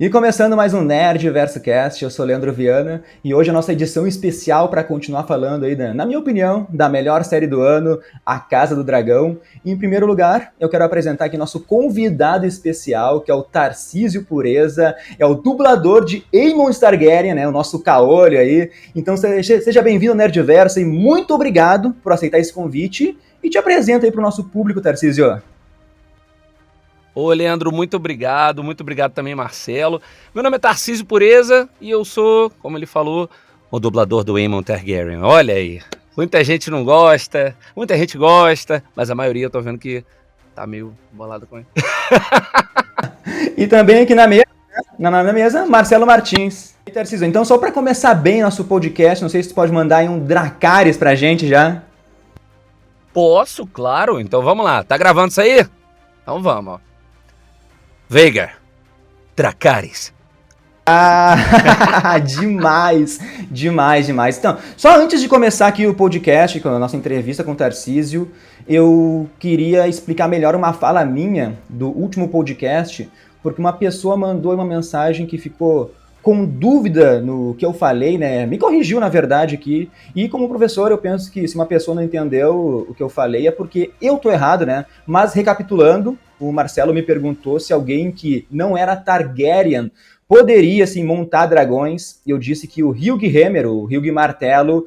E começando mais um Nerd Verso Cast, eu sou Leandro Viana e hoje a nossa edição especial para continuar falando aí, na minha opinião, da melhor série do ano, A Casa do Dragão. E em primeiro lugar, eu quero apresentar aqui nosso convidado especial, que é o Tarcísio Pureza, é o dublador de Aemon Targaryen, né, o nosso caolho aí. Então seja bem-vindo ao Nerdverso e muito obrigado por aceitar esse convite e te apresento aí para o nosso público, Tarcísio. Ô, Leandro, muito obrigado também, Marcelo. Meu nome é Tarcísio Pureza e eu sou, como ele falou, o dublador do Aemon Targaryen. Olha aí, muita gente não gosta, muita gente gosta, mas a maioria eu tô vendo que tá meio bolado com ele. E também aqui na mesa, Marcelo Martins. E Tarcísio, então só para começar bem nosso podcast, não sei se tu pode mandar aí um Dracarys pra gente já. Posso, claro, então vamos lá. Tá gravando isso aí? Então vamos, ó. Veigar, Dracarys. Ah, demais. Então, só antes de começar aqui o podcast, com a nossa entrevista com o Tarcísio, eu queria explicar melhor uma fala minha do último podcast, porque uma pessoa mandou uma mensagem que ficou com dúvida no que eu falei, né? Me corrigiu, na verdade, aqui. E como professor, eu penso que se uma pessoa não entendeu o que eu falei é porque eu tô errado, né? Mas recapitulando, o Marcelo me perguntou se alguém que não era Targaryen poderia, assim, montar dragões. E eu disse que o Hugh Hammer, o Hugh Martelo,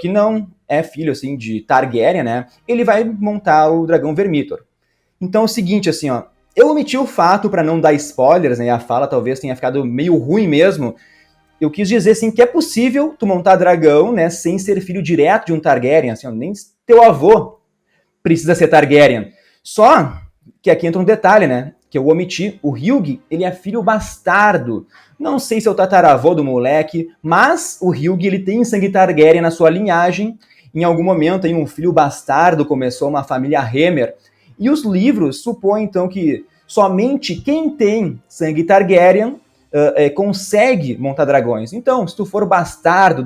que não é filho, assim, de Targaryen, né? Ele vai montar o dragão Vermithor. Então é o seguinte, assim, ó. Eu omiti o fato para não dar spoilers, né? A fala talvez tenha ficado meio ruim mesmo. Eu quis dizer, assim, que é possível tu montar dragão, né? Sem ser filho direto de um Targaryen, assim, ó, nem teu avô precisa ser Targaryen. Só que aqui entra um detalhe, né? Que eu omiti. O Hugh, ele é filho bastardo. Não sei se é o tataravô do moleque, mas o Hugh, ele tem sangue Targaryen na sua linhagem. Em algum momento, aí, um filho bastardo começou uma família Hammer. E os livros supõem, então, que somente quem tem sangue Targaryen consegue montar dragões. Então, se tu for bastardo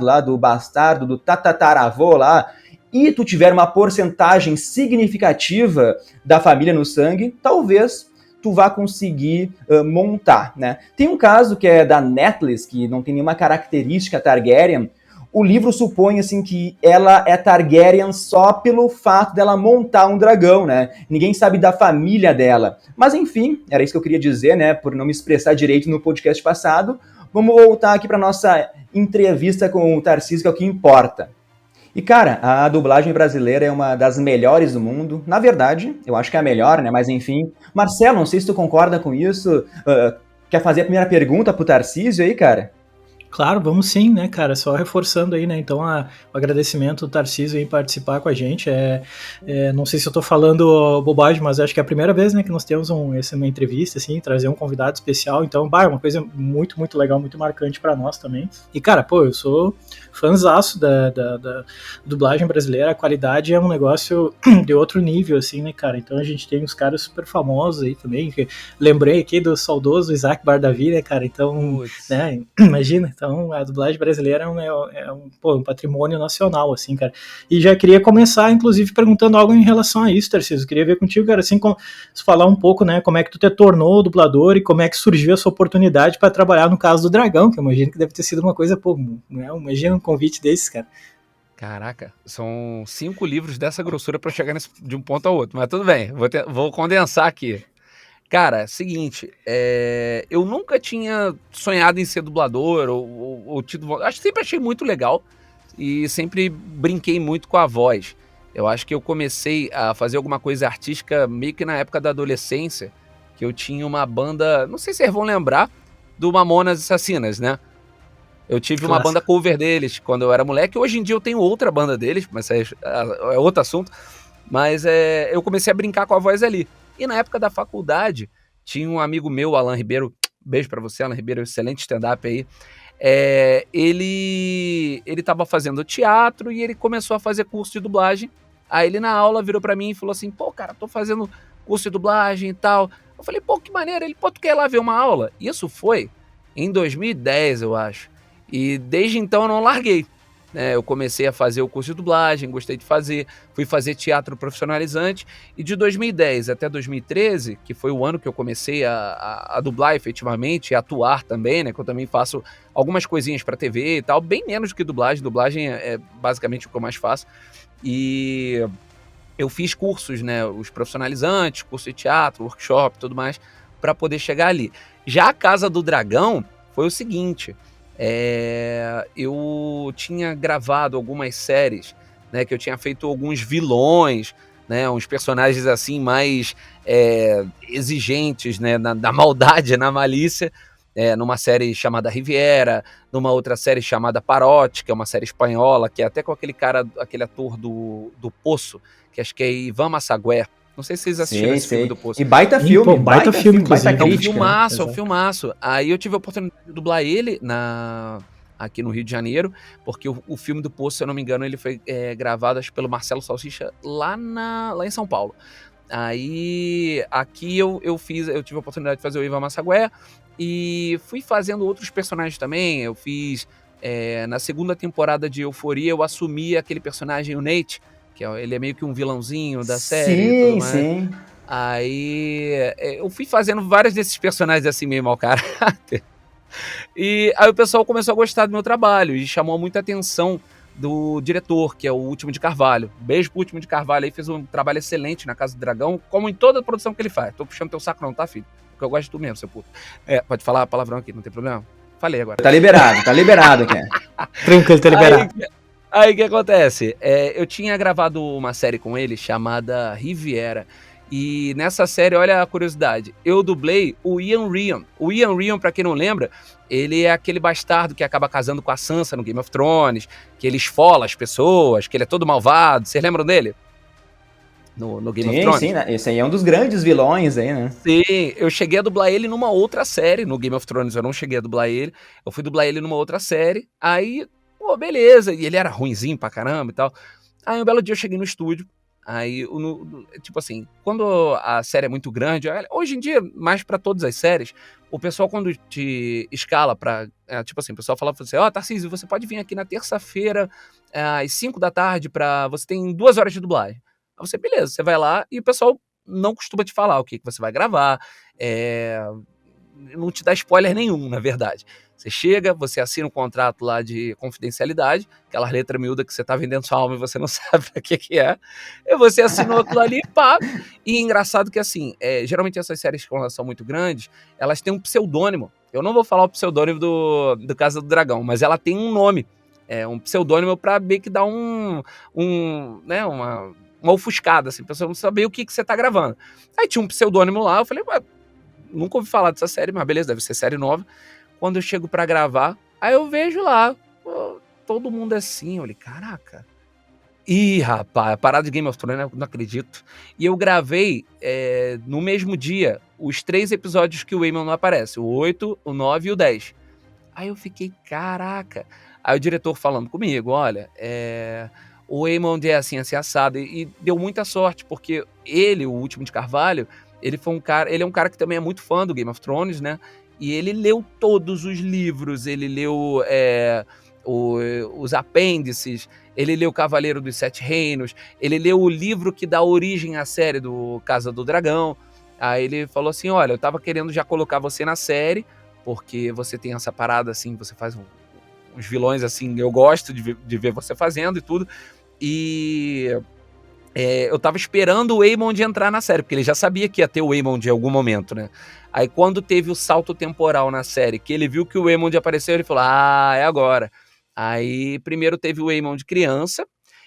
lá, do bastardo do tataravô lá, e tu tiver uma porcentagem significativa da família no sangue, talvez tu vá conseguir montar, né? Tem um caso que é da Netflix, que não tem nenhuma característica Targaryen. O livro supõe, assim, que ela é Targaryen só pelo fato dela montar um dragão, né? Ninguém sabe da família dela. Mas, enfim, era isso que eu queria dizer, né? Por não me expressar direito no podcast passado. Vamos voltar aqui para nossa entrevista com o Tarcísio, que é o que importa. E, cara, a dublagem brasileira é uma das melhores do mundo. Na verdade, eu acho que é a melhor, né? Mas, enfim. Marcelo, não sei se tu concorda com isso. Quer fazer a primeira pergunta pro Tarcísio aí, cara? Claro, vamos sim, né, cara? Só reforçando aí, né? Então, o agradecimento do Tarcísio em participar com a gente. Não sei se eu tô falando bobagem, mas acho que é a primeira vez, né, que nós temos uma entrevista, assim, trazer um convidado especial. Então, é uma coisa muito, muito legal, muito marcante para nós também. E, cara, pô, eu sou fãzaço da dublagem brasileira. A qualidade é um negócio de outro nível, assim, né, cara? Então, a gente tem uns caras super famosos aí também. Que lembrei aqui do saudoso Isaac Bardavi, né, cara? Então, né, imagina. Então, a dublagem brasileira é um patrimônio nacional, assim, cara. E já queria começar, inclusive, perguntando algo em relação a isso, Tarcísio. Queria ver contigo, cara, assim, falar um pouco, né, como é que tu te tornou dublador e como é que surgiu essa oportunidade para trabalhar no caso do Dragão, que eu imagino que deve ter sido uma coisa, pô, né, imagina um convite desses, cara. Caraca, são 5 livros dessa grossura para chegar de um ponto ao outro, mas tudo bem, vou condensar aqui. Cara, seguinte, eu nunca tinha sonhado em ser dublador ou tido... Acho que sempre achei muito legal e sempre brinquei muito com a voz. Eu acho que eu comecei a fazer alguma coisa artística meio que na época da adolescência, que eu tinha uma banda, não sei se vocês vão lembrar, do Mamonas Assassinas, né? Eu tive uma banda cover deles quando eu era moleque. Hoje em dia eu tenho outra banda deles, mas é outro assunto. Mas eu comecei a brincar com a voz ali. E na época da faculdade, tinha um amigo meu, Alan Ribeiro, beijo pra você, Alan Ribeiro, excelente stand-up aí. Ele tava fazendo teatro e ele começou a fazer curso de dublagem. Aí ele na aula virou pra mim e falou assim, pô, cara, tô fazendo curso de dublagem e tal. Eu falei, pô, que maneiro. Ele, pô, tu quer ir lá ver uma aula? Isso foi em 2010, eu acho. E desde então eu não larguei. né? Eu comecei a fazer o curso de dublagem, gostei de fazer, fui fazer teatro profissionalizante, e de 2010 até 2013, que foi o ano que eu comecei a dublar efetivamente, e atuar também, né? Que eu também faço algumas coisinhas para TV e tal, bem menos do que dublagem é basicamente o que eu mais faço, e eu fiz cursos, né? Os profissionalizantes, curso de teatro, workshop, tudo mais, para poder chegar ali. Já a Casa do Dragão foi o seguinte, eu tinha gravado algumas séries, né, que eu tinha feito alguns vilões, né, uns personagens assim mais exigentes, né, na maldade, na malícia, numa série chamada Riviera, numa outra série chamada Parote, que é uma série espanhola, que é até com aquele cara, aquele ator do Poço, que acho que é Ivan Massaguer. Não sei se vocês assistiram esse filme do Poço. E baita Sim, filme, pô, baita filme, baita inclusive. É um crítica. filmaço, é um Exato. filmaço. Aí eu tive a oportunidade de dublar ele aqui no Rio de Janeiro, porque o filme do Poço, se eu não me engano, ele foi gravado acho, pelo Marcelo Salsicha lá em São Paulo. Aí aqui eu tive a oportunidade de fazer o Ivan Massaguer e fui fazendo outros personagens também. Eu fiz na segunda temporada de Euforia, eu assumi aquele personagem, o Nate, que ele é meio que um vilãozinho da série e tudo Sim, mais. sim. Aí eu fui fazendo vários desses personagens assim meio mau caráter. E aí o pessoal começou a gostar do meu trabalho e chamou muita atenção do diretor, que é o Último de Carvalho. Beijo pro Último de Carvalho aí, fez um trabalho excelente na Casa do Dragão, como em toda a produção que ele faz. Tô puxando teu saco não, tá, filho? Porque eu gosto de tu mesmo, seu puto. Pode falar palavrão aqui, não tem problema? Falei agora. Tá liberado aqui. Tranquilo, tá liberado. Aí o que acontece? Eu tinha gravado uma série com ele chamada Riviera. E nessa série, olha a curiosidade, eu dublei o Ian Ryan. O Ian Ryan, pra quem não lembra, ele é aquele bastardo que acaba casando com a Sansa no Game of Thrones, que ele esfola as pessoas, que ele é todo malvado. Vocês lembram dele? No Game of Thrones? Sim, né? Esse aí é um dos grandes vilões aí, né? Sim, eu cheguei a dublar ele numa outra série, no Game of Thrones eu não cheguei a dublar ele, eu fui dublar ele numa outra série, aí, pô, beleza, e ele era ruinzinho pra caramba e tal. Aí um belo dia eu cheguei no estúdio, aí, tipo assim, quando a série é muito grande, hoje em dia, mais pra todas as séries, o pessoal quando te escala pra, tipo assim, o pessoal fala pra você, Tarcísio, você pode vir aqui na terça-feira, às 5 da tarde, você tem 2 horas de dublagem. Aí você, beleza, você vai lá e o pessoal não costuma te falar o que você vai gravar, não te dá spoiler nenhum, na verdade. Você chega, você assina um contrato lá de confidencialidade, aquela letra miúda que você tá vendendo sua alma e você não sabe pra que é, e você assinou aquilo ali e pá. E engraçado que assim, geralmente essas séries que são muito grandes, elas têm um pseudônimo. Eu não vou falar o pseudônimo do Casa do Dragão, mas ela tem um nome, um pseudônimo pra meio que dar né, uma ofuscada, assim, pra você não saber o que você tá gravando. Aí tinha um pseudônimo lá, eu falei, nunca ouvi falar dessa série, mas beleza, deve ser série nova. Quando eu chego pra gravar, aí eu vejo lá, todo mundo assim, eu falei, caraca. Ih, rapaz, a parada de Game of Thrones, não acredito. E eu gravei no mesmo dia os 3 episódios que o Aemon não aparece, o 8, o 9 e o 10. Aí eu fiquei, caraca. Aí o diretor falando comigo, olha, o Aemon é assim assado, e deu muita sorte, porque ele, o Último de Carvalho, ele é um cara que também é muito fã do Game of Thrones, né? E ele leu todos os livros, ele leu os apêndices, ele leu Cavaleiro dos Sete Reinos, ele leu o livro que dá origem à série do Casa do Dragão. Aí ele falou assim, olha, eu tava querendo já colocar você na série, porque você tem essa parada assim, você faz uns vilões assim, eu gosto de ver você fazendo e tudo. E eu tava esperando o Aemond entrar na série, porque ele já sabia que ia ter o Aemond em algum momento, né? Aí quando teve o salto temporal na série, que ele viu que o Aemond apareceu, ele falou, é agora. Aí primeiro teve o Aemond criança,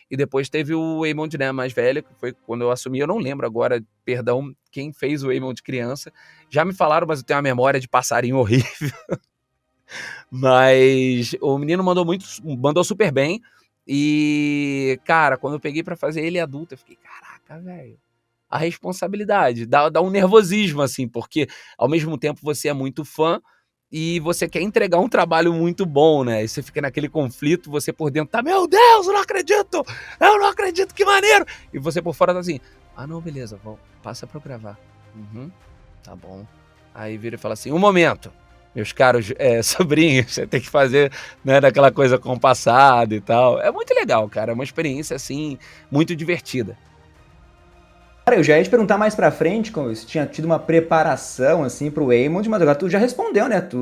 e depois teve o Aemond, né, mais velho, que foi quando eu assumi, eu não lembro agora, perdão, quem fez o Aemond criança. Já me falaram, mas eu tenho uma memória de passarinho horrível. Mas o menino mandou super bem. E, cara, quando eu peguei pra fazer ele adulto, eu fiquei, caraca, velho, a responsabilidade, dá um nervosismo, assim, porque ao mesmo tempo você é muito fã e você quer entregar um trabalho muito bom, né? E você fica naquele conflito, você por dentro tá, meu Deus, eu não acredito, que maneiro! E você por fora tá assim, não, beleza, passa pra eu gravar. Tá bom. Aí vira e fala assim, um momento, meus caros sobrinhos, você tem que fazer, né, daquela coisa compassada e tal. É muito legal, cara, é uma experiência, assim, muito divertida. Cara, eu já ia te perguntar mais pra frente, como se tinha tido uma preparação, assim, pro Waymond, mas agora tu já respondeu, né? Tu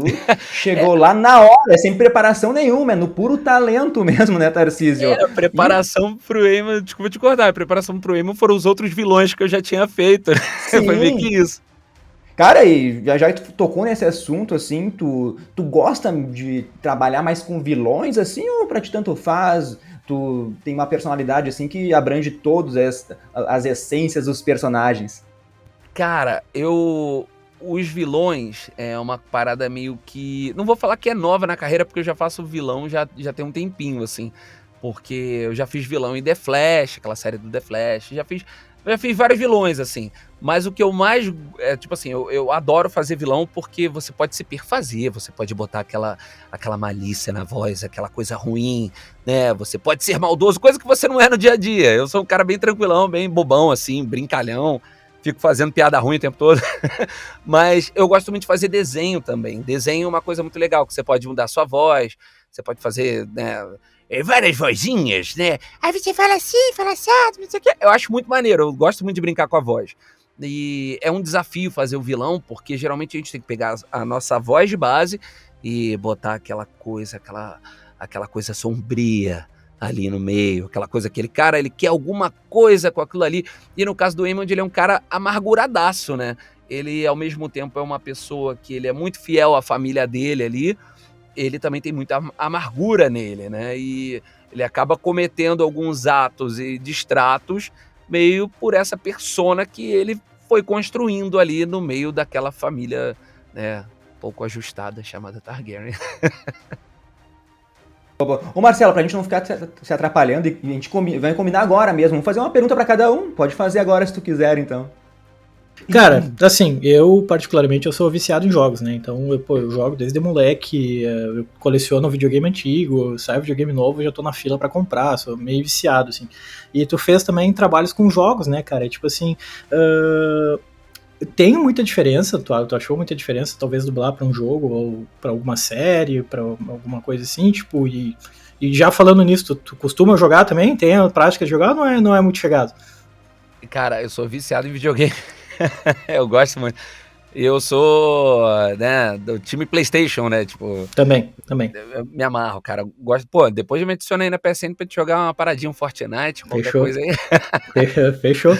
chegou lá na hora, sem preparação nenhuma, é no puro talento mesmo, né, Tarcísio? A preparação pro Eamon, desculpa te cortar, a preparação pro Eamon foram os outros vilões que eu já tinha feito, né? Foi meio que Sim. isso. Cara, e já que tu tocou nesse assunto, assim, tu gosta de trabalhar mais com vilões, assim, ou pra ti tanto faz? Tu tem uma personalidade, assim, que abrange todas as essências dos personagens. Cara, os vilões é uma parada meio que. Não vou falar que é nova na carreira, porque eu já faço vilão já tem um tempinho, assim. Porque eu já fiz vilão em The Flash, aquela série do The Flash, já fiz vários vilões, assim. Mas o que eu mais. Tipo assim, eu adoro fazer vilão porque você pode se perfazer, você pode botar aquela malícia na voz, aquela coisa ruim, né? Você pode ser maldoso, coisa que você não é no dia a dia. Eu sou um cara bem tranquilão, bem bobão, assim, brincalhão. Fico fazendo piada ruim o tempo todo. Mas eu gosto muito de fazer desenho também. Desenho é uma coisa muito legal, que você pode mudar a sua voz, você pode fazer, né, várias vozinhas, né? Aí você fala assim, fala assado, não sei o quê. Eu acho muito maneiro, eu gosto muito de brincar com a voz. E é um desafio fazer o vilão, porque geralmente a gente tem que pegar a nossa voz de base e botar aquela coisa sombria ali no meio, aquela coisa, aquele cara, ele quer alguma coisa com aquilo ali. E no caso do Eamon, ele é um cara amarguradaço, né? Ele, ao mesmo tempo, é uma pessoa que ele é muito fiel à família dele ali, ele também tem muita amargura nele, né? E ele acaba cometendo alguns atos e distratos meio por essa persona que ele foi construindo ali no meio daquela família, né, pouco ajustada, chamada Targaryen. Ô Marcelo, pra gente não ficar se atrapalhando, e a gente vai combinar agora mesmo. Vamos fazer uma pergunta pra cada um. Pode fazer agora se tu quiser, então. Cara, assim, eu particularmente eu sou viciado em jogos, né? Então, eu jogo desde moleque, eu coleciono videogame antigo, sai videogame novo, eu já tô na fila pra comprar, sou meio viciado, assim. E tu fez também trabalhos com jogos, né, cara? E, tipo assim, tem muita diferença, tu achou muita diferença, talvez dublar pra um jogo ou pra alguma série, pra alguma coisa assim, tipo, e já falando nisso, tu costuma jogar também? Tem a prática de jogar ou não é muito chegado? Cara, eu sou viciado em videogame. Eu gosto muito. Eu sou, né, do time PlayStation, né? Tipo, Também. eu me amarro, cara. Gosto, pô, depois eu me adicionei na PSN pra te jogar uma paradinha, um Fortnite, qualquer Fechou. coisa aí. Fechou.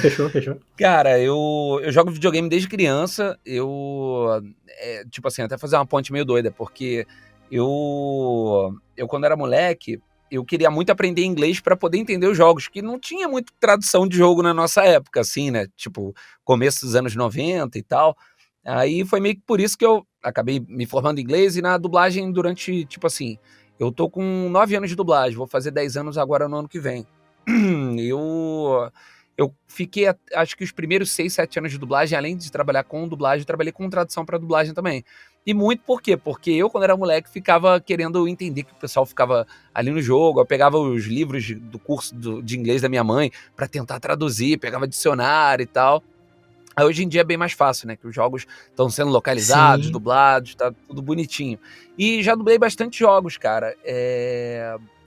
Cara, eu jogo videogame desde criança. Tipo assim, até fazer uma ponte meio doida, porque eu quando era moleque, eu queria muito aprender inglês pra poder entender os jogos, que não tinha muito tradução de jogo na nossa época, assim, né? Tipo, começo dos anos 90 e tal. Aí foi meio que por isso que eu acabei me formando em inglês e na dublagem durante, tipo assim, eu tô com 9 anos de dublagem, vou fazer 10 anos agora no ano que vem. Eu fiquei, acho que os primeiros 6, 7 anos de dublagem, além de trabalhar com dublagem, eu trabalhei com tradução para dublagem também. E muito por quê? Porque eu, quando era moleque, ficava querendo entender que o pessoal ficava ali no jogo. Eu pegava os livros do curso de inglês da minha mãe para tentar traduzir, pegava dicionário e tal. Aí hoje em dia é bem mais fácil, né? Que os jogos estão sendo localizados, Sim. dublados, tá tudo bonitinho. E já dublei bastante jogos, cara.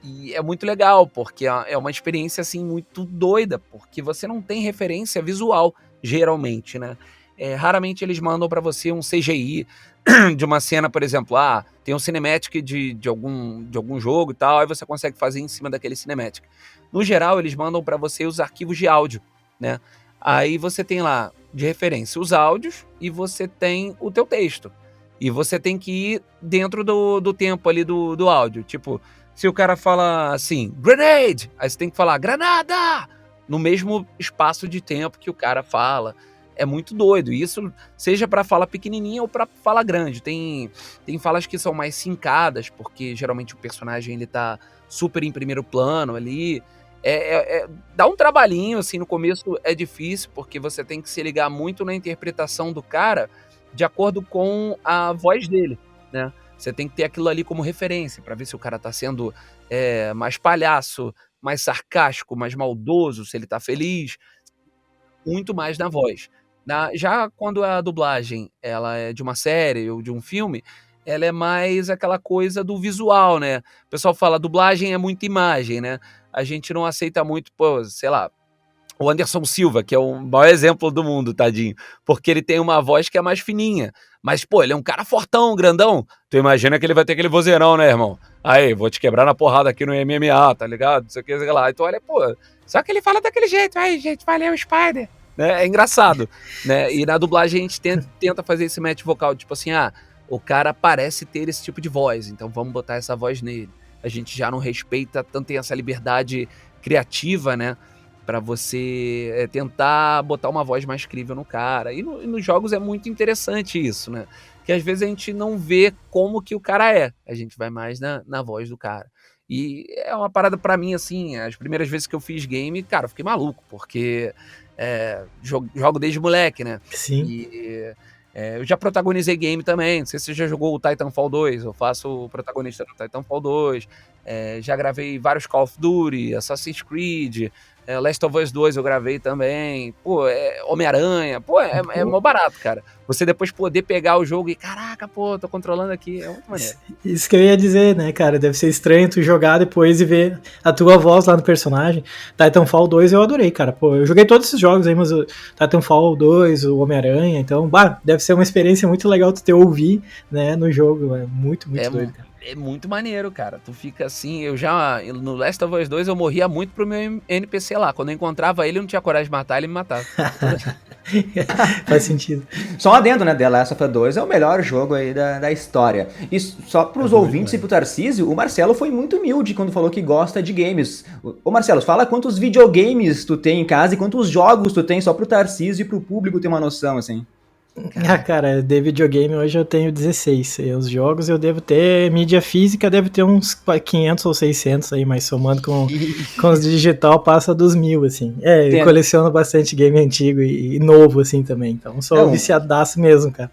E é muito legal, porque é uma experiência, assim, muito doida, porque você não tem referência visual, geralmente, né? Raramente eles mandam pra você um CGI de uma cena, por exemplo, tem um cinematic de algum jogo e tal, aí você consegue fazer em cima daquele cinematic. No geral, eles mandam pra você os arquivos de áudio, né? Aí você tem lá, de referência, os áudios e você tem o teu texto. E você tem que ir dentro do tempo ali do áudio. Tipo, se o cara fala assim, grenade, aí você tem que falar granada, no mesmo espaço de tempo que o cara fala. É muito doido. Isso seja para fala pequenininha ou para fala grande. Tem falas que são mais sincadas, porque geralmente o personagem ele tá super em primeiro plano ali. Dá um trabalhinho, assim, no começo é difícil, porque você tem que se ligar muito na interpretação do cara de acordo com a voz dele, né? Você tem que ter aquilo ali como referência, para ver se o cara tá sendo mais palhaço, mais sarcástico, mais maldoso, se ele tá feliz, muito mais na voz. Já quando a dublagem ela é de uma série ou de um filme, ela é mais aquela coisa do visual, né? O pessoal fala, dublagem é muita imagem, né? A gente não aceita muito, pô, sei lá, o Anderson Silva, que é o maior exemplo do mundo, tadinho, porque ele tem uma voz que é mais fininha, mas, pô, ele é um cara fortão, grandão, tu imagina que ele vai ter aquele vozeirão, né, irmão? Aí, vou te quebrar na porrada aqui no MMA, tá ligado? Não sei o que, sei lá. Então, olha, pô, só que ele fala daquele jeito, aí, gente, valeu, Spider, né? É engraçado, né? E na dublagem a gente tenta fazer esse match vocal, tipo assim, o cara parece ter esse tipo de voz, então vamos botar essa voz nele. A gente já não respeita tanto, tem essa liberdade criativa, né? Pra você tentar botar uma voz mais crível no cara. E nos jogos é muito interessante isso, né? Que às vezes a gente não vê como que o cara é. A gente vai mais na voz do cara. E é uma parada pra mim, assim, as primeiras vezes que eu fiz game, cara, eu fiquei maluco, porque jogo desde moleque, né? Sim. E eu já protagonizei game também. Não sei se você já jogou o Titanfall 2. Eu faço o protagonista do Titanfall 2. Já gravei vários Call of Duty, Assassin's Creed, Last of Us 2 eu gravei também. Pô, Homem-Aranha. Pô, é mó barato, cara. Você depois poder pegar o jogo e, caraca, pô, tô controlando aqui. É muito maneiro. Isso que eu ia dizer, né, cara? Deve ser estranho tu jogar depois e ver a tua voz lá no personagem. Titanfall 2 eu adorei, cara. Pô, eu joguei todos esses jogos aí, mas o Titanfall 2, o Homem-Aranha, então, deve ser uma experiência muito legal tu ter ouvir, né, no jogo. É muito doido, cara. É muito maneiro, cara. Tu fica assim, no Last of Us 2 eu morria muito pro meu NPC lá. Quando eu encontrava ele, eu não tinha coragem de matar, ele me matava. Faz sentido. Só um adendo, né? The Last of Us 2 é o melhor jogo aí da história. E só pros ouvintes e pro Tarcísio, o Marcelo foi muito humilde quando falou que gosta de games. Ô Marcelo, fala quantos videogames tu tem em casa e quantos jogos tu tem, só pro Tarcísio e pro público ter uma noção, assim. Cara, de videogame hoje eu tenho 16. E os jogos eu devo ter, mídia física deve ter uns 500 ou 600 aí, mas somando com os digital passa dos 1000, assim. Eu coleciono bastante game antigo e novo, assim, também. Então sou viciadaço mesmo, cara.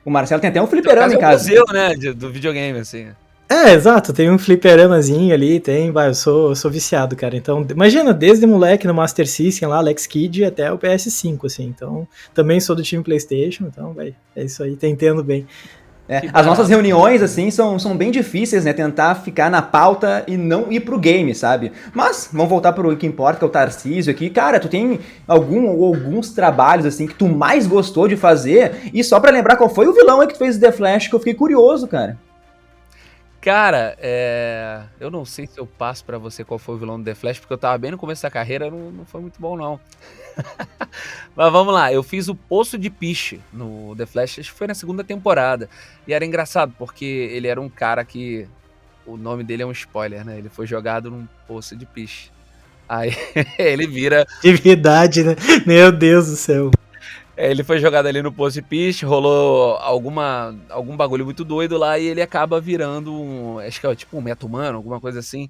O Marcelo tem até um fliperama em casa. É o museu, né, do videogame, assim. Exato, tem um fliperamazinho ali, eu sou viciado, cara. Então, imagina, desde moleque no Master System lá, Alex Kidd, até o PS5, assim. Então, também sou do time PlayStation, então, é isso aí, tá entendendo bem. As nossas reuniões, assim, são bem difíceis, né? Tentar ficar na pauta e não ir pro game, sabe? Mas, vamos voltar pro que importa, que é o Tarcísio aqui. Cara, tu tem alguns trabalhos, assim, que tu mais gostou de fazer? E só pra lembrar, qual foi o vilão aí que tu fez The Flash, que eu fiquei curioso, cara. Cara, eu não sei se eu passo pra você qual foi o vilão do The Flash, porque eu tava bem no começo da carreira, não foi muito bom, não. Mas vamos lá, eu fiz o Poço de Piche no The Flash, acho que foi na segunda temporada. E era engraçado, porque ele era um cara que... O nome dele é um spoiler, né? Ele foi jogado num poço de piche. Aí ele vira... De verdade, né? Meu Deus do céu. Ele foi jogado ali no poço de piche, rolou algum bagulho muito doido lá e ele acaba virando acho que é tipo um meta-humano, alguma coisa assim.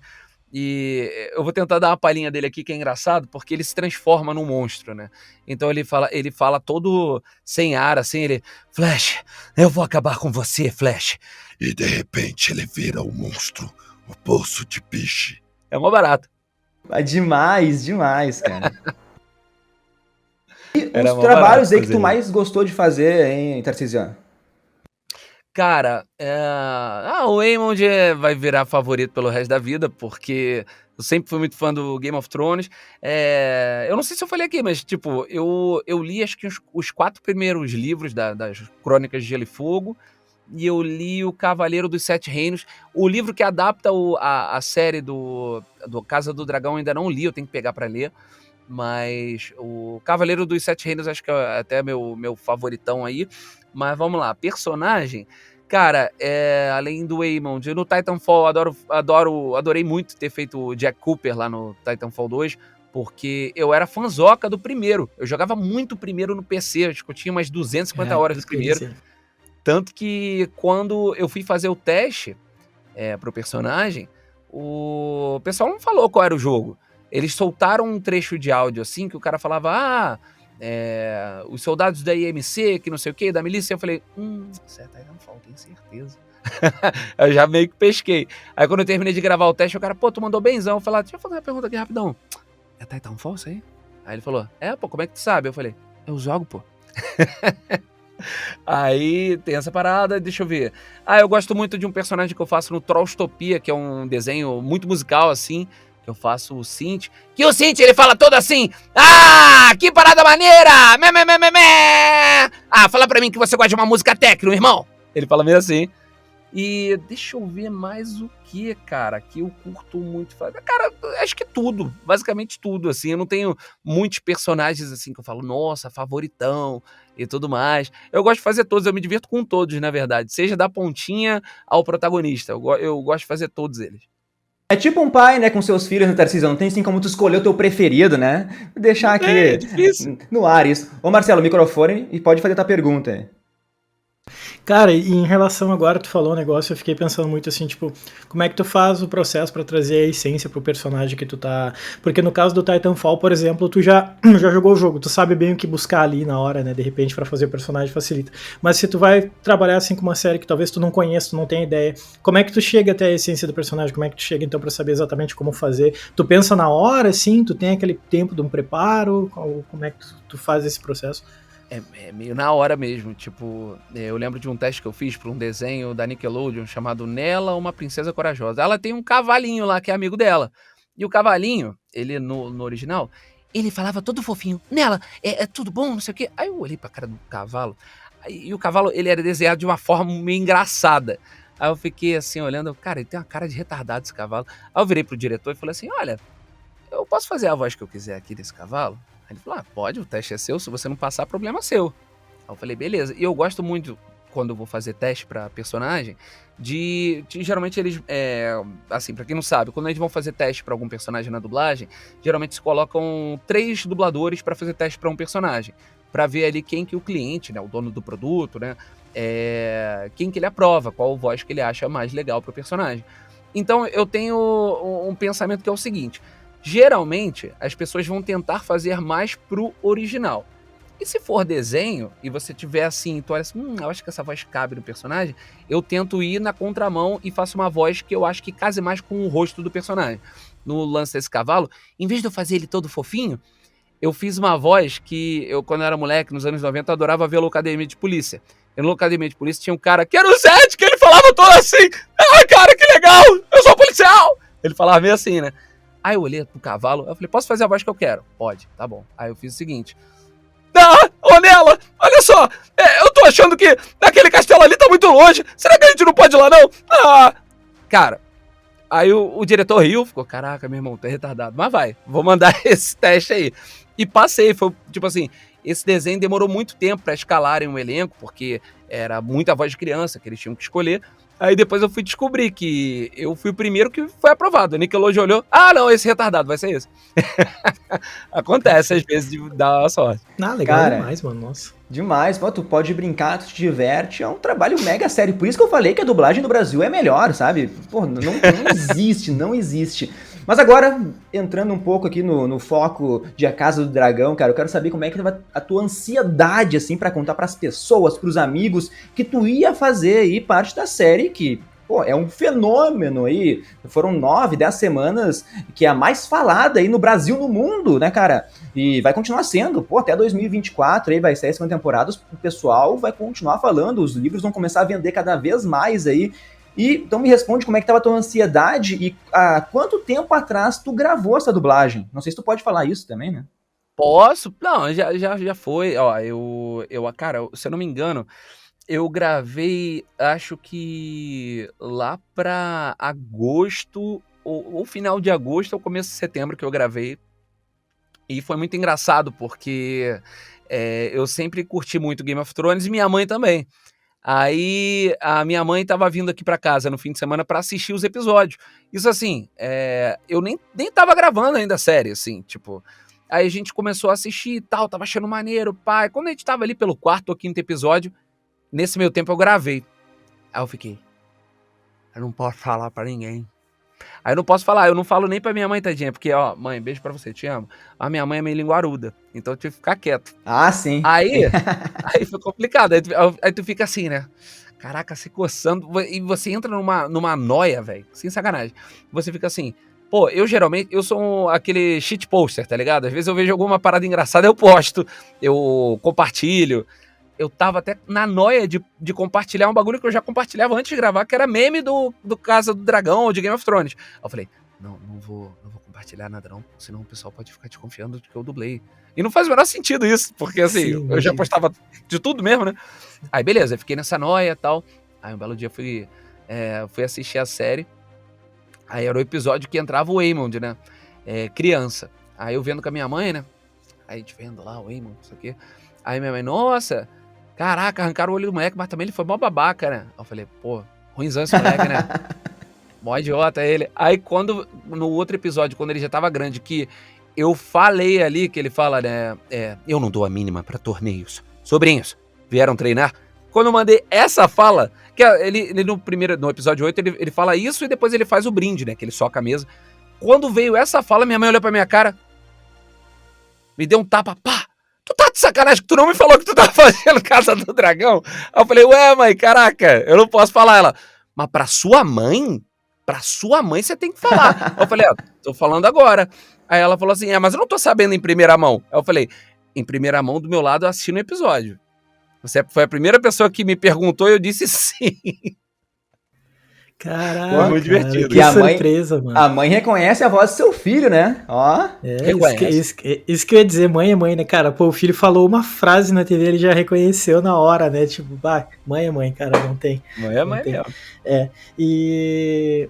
E eu vou tentar dar uma palhinha dele aqui, que é engraçado, porque ele se transforma num monstro, né? Então ele fala todo sem ar, assim, ele... Flash, eu vou acabar com você, Flash. E de repente ele vira o monstro, o poço de piche. É mó barato. Demais, cara. E os trabalhos aí que tu mais gostou de fazer, hein, Tarcísio? Cara, o Waymond vai virar favorito pelo resto da vida, porque eu sempre fui muito fã do Game of Thrones. Eu não sei se eu falei aqui, mas tipo, eu li acho que os 4 primeiros livros das Crônicas de Gelo e Fogo, e eu li o Cavaleiro dos Sete Reinos. O livro que adapta a série do Casa do Dragão eu ainda não li, eu tenho que pegar pra ler. Mas o Cavaleiro dos Sete Reinos acho que é até meu favoritão aí. Mas vamos lá, personagem... Cara, além do Waymond, no Titanfall adorei muito ter feito o Jack Cooper lá no Titanfall 2, porque eu era fanzoca do primeiro. Eu jogava muito o primeiro no PC, acho que eu tinha umas 250 horas do primeiro. Tanto que quando eu fui fazer o teste pro personagem, o pessoal não falou qual era o jogo. Eles soltaram um trecho de áudio assim, que o cara falava, os soldados da IMC, que não sei o que, da milícia. Eu falei, isso é Titanfall, tenho certeza. Eu já meio que pesquei. Aí quando eu terminei de gravar o teste, o cara, pô, tu mandou benzão. Eu falei, deixa eu fazer uma pergunta aqui rapidão. É Titanfall isso aí? Aí ele falou, pô, como é que tu sabe? Eu falei, eu jogo, pô. Aí tem essa parada, deixa eu ver. Eu gosto muito de um personagem que eu faço no Trollstopia, que é um desenho muito musical, assim, que eu faço o Cinti. Que o Cinti, ele fala todo assim, que parada maneira! Fala pra mim que você gosta de uma música techno, irmão! Ele fala meio assim. E deixa eu ver mais o que, cara, que eu curto muito. Cara, acho que tudo, basicamente tudo, assim. Eu não tenho muitos personagens, assim, que eu falo, nossa, favoritão e tudo mais. Eu gosto de fazer todos, eu me divirto com todos, na verdade. Seja da pontinha ao protagonista. Eu gosto de fazer todos eles. É tipo um pai, né, com seus filhos, né, Tarcísio? Não tem assim como tu escolher o teu preferido, né? Vou deixar aqui É difícil. no ar isso. Ô Marcelo, microfone e pode fazer a tua pergunta aí. Cara, e em relação agora, tu falou um negócio, eu fiquei pensando muito assim, tipo, como é que tu faz o processo pra trazer a essência pro personagem que tu tá... Porque no caso do Titanfall, por exemplo, tu já jogou o jogo, tu sabe bem o que buscar ali na hora, né, de repente pra fazer o personagem facilita. Mas se tu vai trabalhar assim com uma série que talvez tu não conheça, tu não tenha ideia, como é que tu chega até a essência do personagem? Como é que tu chega então pra saber exatamente como fazer? Tu pensa na hora, assim, tu tem aquele tempo de um preparo? Como é que tu faz esse processo? É meio na hora mesmo, tipo, eu lembro de um teste que eu fiz para um desenho da Nickelodeon chamado Nela, uma Princesa Corajosa. Ela tem um cavalinho lá que é amigo dela. E o cavalinho, ele no original, ele falava todo fofinho. Nela, é tudo bom, não sei o quê. Aí eu olhei pra cara do cavalo, e o cavalo, ele era desenhado de uma forma meio engraçada. Aí eu fiquei assim, olhando, cara, ele tem uma cara de retardado esse cavalo. Aí eu virei pro diretor e falei assim, olha, eu posso fazer a voz que eu quiser aqui desse cavalo? Aí ele falou, pode, o teste é seu, se você não passar, problema seu. Aí eu falei, beleza. E eu gosto muito, quando eu vou fazer teste pra personagem, geralmente eles, assim, pra quem não sabe, quando eles vão fazer teste pra algum personagem na dublagem, geralmente se colocam 3 dubladores pra fazer teste pra um personagem, pra ver ali quem que o cliente, né, o dono do produto, né, quem que ele aprova, qual voz que ele acha mais legal pro personagem. Então eu tenho um pensamento que é o seguinte, geralmente as pessoas vão tentar fazer mais pro original. E se for desenho, e você tiver assim, tu olha assim, eu acho que essa voz cabe no personagem, eu tento ir na contramão e faço uma voz que eu acho que case mais com o rosto do personagem. No lance desse cavalo, em vez de eu fazer ele todo fofinho, eu fiz uma voz que eu, quando eu era moleque, nos anos 90, adorava ver a Locademia de Polícia. E na Locademia de Polícia tinha um cara que era o Zed, que ele falava todo assim, cara, que legal, eu sou policial! Ele falava meio assim, né? Aí eu olhei pro cavalo, eu falei, posso fazer a voz que eu quero? Pode, tá bom. Aí eu fiz o seguinte, Nela, olha só, eu tô achando que aquele castelo ali tá muito longe, será que a gente não pode ir lá não? Cara, aí o diretor riu, ficou, caraca, meu irmão, tá retardado, mas vai, vou mandar esse teste aí. E passei, foi tipo assim, esse desenho demorou muito tempo pra escalarem um elenco, porque era muita voz de criança que eles tinham que escolher. Aí depois eu fui descobrir que eu fui o primeiro que foi aprovado. A Nickelodeon olhou, não, esse retardado vai ser esse. Acontece às vezes de dar uma sorte. Legal, Cara, demais, mano, nossa. Demais, pô, tu pode brincar, tu te diverte, é um trabalho mega sério. Por isso que eu falei que a dublagem do Brasil é melhor, sabe? Pô, não existe, não existe. Mas agora, entrando um pouco aqui no foco de A Casa do Dragão, cara, eu quero saber como é que tava a tua ansiedade, assim, pra contar pras pessoas, pros amigos, que tu ia fazer aí parte da série que, pô, é um fenômeno aí. Foram 9, 10 semanas que é a mais falada aí no Brasil, no mundo, né, cara? E vai continuar sendo, pô, até 2024 aí vai ser a segunda temporada, o pessoal vai continuar falando, os livros vão começar a vender cada vez mais aí. E então me responde como é que tava a tua ansiedade e há quanto tempo atrás tu gravou essa dublagem? Não sei se tu pode falar isso também, né? Posso? Não, já foi. Ó, cara, se eu não me engano, eu gravei, acho que lá pra agosto, ou final de agosto ou começo de setembro que eu gravei. E foi muito engraçado, porque eu sempre curti muito Game of Thrones e minha mãe também. Aí a minha mãe tava vindo aqui pra casa no fim de semana pra assistir os episódios. Isso assim, eu nem tava gravando ainda a série, assim, tipo... Aí a gente começou a assistir e tal, tava achando maneiro, pai. Quando a gente tava ali pelo 4º ou 5º episódio, nesse meio tempo eu gravei. Aí eu fiquei, eu não posso falar pra ninguém. Aí eu não posso falar, eu não falo nem pra minha mãe, tadinha, porque, ó, mãe, beijo pra você, te amo. A minha mãe é meio linguaruda, então eu tive que ficar quieto. Ah, sim. Aí foi complicado, aí tu fica assim, né? Caraca, se coçando, e você entra numa noia, velho, sem sacanagem. Você fica assim, pô, eu sou aquele shit poster, tá ligado? Às vezes eu vejo alguma parada engraçada, eu posto, eu compartilho. eu tava até na noia de compartilhar um bagulho que eu já compartilhava antes de gravar, que era meme do Casa do Dragão ou de Game of Thrones. Aí eu falei, não vou compartilhar nada não, senão o pessoal pode ficar desconfiando de que eu dublei. E não faz o menor sentido isso, porque assim, Sim, eu já postava de tudo mesmo, né? Aí beleza, eu fiquei nessa noia e tal. Aí um belo dia fui assistir a série. Aí era o episódio que entrava o Aemond, né? Criança. Aí eu vendo com a minha mãe, né? Aí a gente vendo lá o Aemond, não sei o quê. Aí minha mãe, nossa, caraca, arrancaram o olho do moleque, mas também ele foi mó babaca, né? Eu falei, pô, ruimzão esse moleque, né? Mó idiota ele. Aí quando, no outro episódio, quando ele já tava grande, que eu falei ali, que ele fala, né? Eu não dou a mínima pra torneios. Sobrinhos, vieram treinar? Quando eu mandei essa fala, que ele no episódio 8, ele fala isso e depois ele faz o brinde, né? Que ele soca a mesa. Quando veio essa fala, minha mãe olhou pra minha cara, me deu um tapa, pá! Tu tá de sacanagem que tu não me falou que tu tava fazendo Casa do Dragão? Aí eu falei, ué, mãe, caraca, eu não posso falar. Ela, mas pra sua mãe? Pra sua mãe você tem que falar. Aí eu falei, tô falando agora. Aí ela falou assim, mas eu não tô sabendo em primeira mão. Aí eu falei, em primeira mão do meu lado eu assisti no episódio. Você foi a primeira pessoa que me perguntou e eu disse sim. Caraca, muito divertido. Que E a mãe- surpresa, mano. A mãe reconhece a voz do seu filho, né? Ó. Isso que eu ia dizer, mãe é mãe, né, cara? Pô, o filho falou uma frase na TV, ele já reconheceu na hora, né? Tipo, mãe é mãe, cara, não tem. Mãe é mãe mesmo. E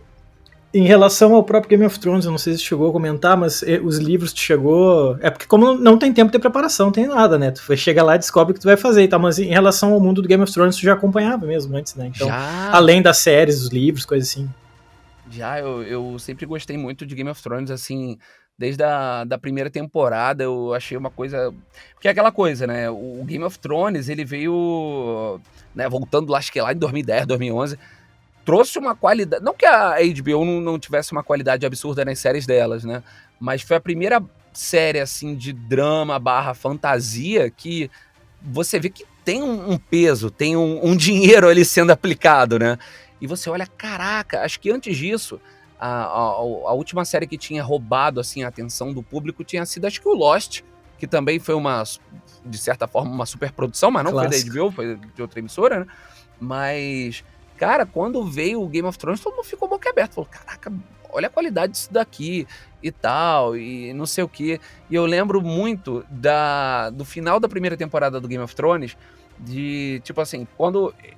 em relação ao próprio Game of Thrones, eu não sei se chegou a comentar, mas os livros tu chegou... É porque como não tem tempo de preparação, não tem nada, né? Tu chega lá e descobre o que tu vai fazer e tal, mas em relação ao mundo do Game of Thrones, tu já acompanhava mesmo antes, né? Então, além das séries, dos livros, coisas assim. Já, eu sempre gostei muito de Game of Thrones, assim, desde da primeira temporada eu achei uma coisa... Porque é aquela coisa, né? O Game of Thrones, ele veio, né, voltando lá, acho que lá em 2010, 2011... trouxe uma qualidade... Não que a HBO não tivesse uma qualidade absurda nas séries delas, né? Mas foi a primeira série, assim, de drama / fantasia que você vê que tem um peso, tem um dinheiro ali sendo aplicado, né? E você olha, caraca, acho que antes disso, a última série que tinha roubado, assim, a atenção do público tinha sido, acho que o Lost, que também foi de certa forma, uma superprodução, mas não Clássico. foi da HBO, foi de outra emissora, né? Mas... Cara, quando veio o Game of Thrones, todo mundo ficou boca aberta. Falou, caraca, olha a qualidade disso daqui e tal, e não sei o quê. E eu lembro muito do final da primeira temporada do Game of Thrones, de, tipo assim,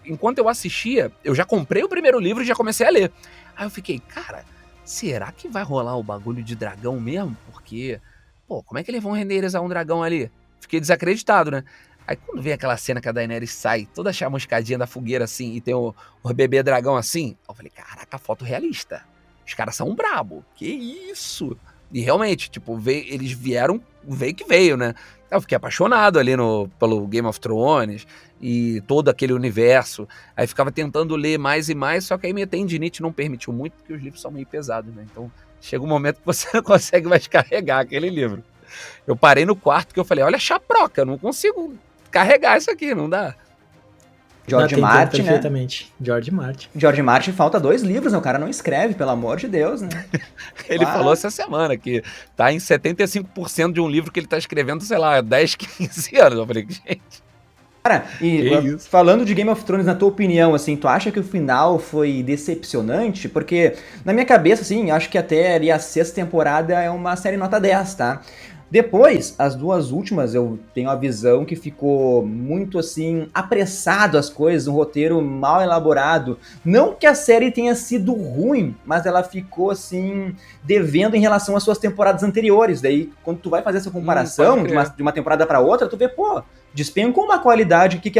enquanto eu assistia, eu já comprei o primeiro livro e já comecei a ler. Aí eu fiquei, cara, será que vai rolar o bagulho de dragão mesmo? Porque, pô, como é que eles vão renderizar um dragão ali? Fiquei desacreditado, né? Aí quando vem aquela cena que a Daenerys sai toda chamuscadinha da fogueira assim e tem o bebê dragão assim, eu falei, caraca, foto realista. Os caras são brabo. Que isso? E realmente, tipo, eles vieram, veio que veio, né? Eu fiquei apaixonado ali pelo Game of Thrones e todo aquele universo. Aí ficava tentando ler mais e mais, só que aí minha tendinite não permitiu muito, porque os livros são meio pesados, né? Então chega um momento que você não consegue mais carregar aquele livro. Eu parei no quarto que eu falei, olha a chaproca, eu não consigo carregar isso aqui, não dá. George Martin, né? Perfeitamente. George Martin. George Martin, falta 2 livros, né? O cara não escreve, pelo amor de Deus, né? Ele falou essa semana que tá em 75% de um livro que ele tá escrevendo, sei lá, 10, 15 anos. Eu falei, gente... Cara, e falando de Game of Thrones, na tua opinião, assim, tu acha que o final foi decepcionante? Porque, na minha cabeça, assim, acho que até ali a 6ª temporada é uma série nota 10, tá? Depois, as 2 últimas, eu tenho a visão que ficou muito, assim, apressado as coisas, um roteiro mal elaborado. Não que a série tenha sido ruim, mas ela ficou, assim, devendo em relação às suas temporadas anteriores. Daí, quando tu vai fazer essa comparação de uma temporada pra outra, tu vê, pô, despencou uma qualidade que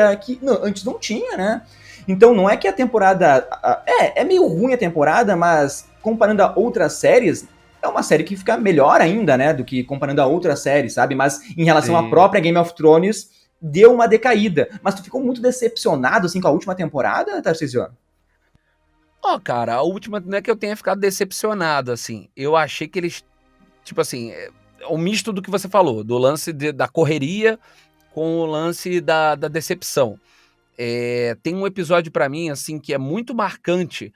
antes não tinha, né? Então, não é que a temporada... É meio ruim a temporada, mas comparando a outras séries... É uma série que fica melhor ainda, né, do que comparando a outras séries, sabe? Mas em relação à própria Game of Thrones, deu uma decaída. Mas tu ficou muito decepcionado, assim, com a última temporada, Tarcísio? Cara, a última não é que eu tenha ficado decepcionado, assim. Eu achei que eles, tipo assim, o misto do que você falou, do lance da correria com o lance da decepção. Tem um episódio pra mim, assim, que é muito marcante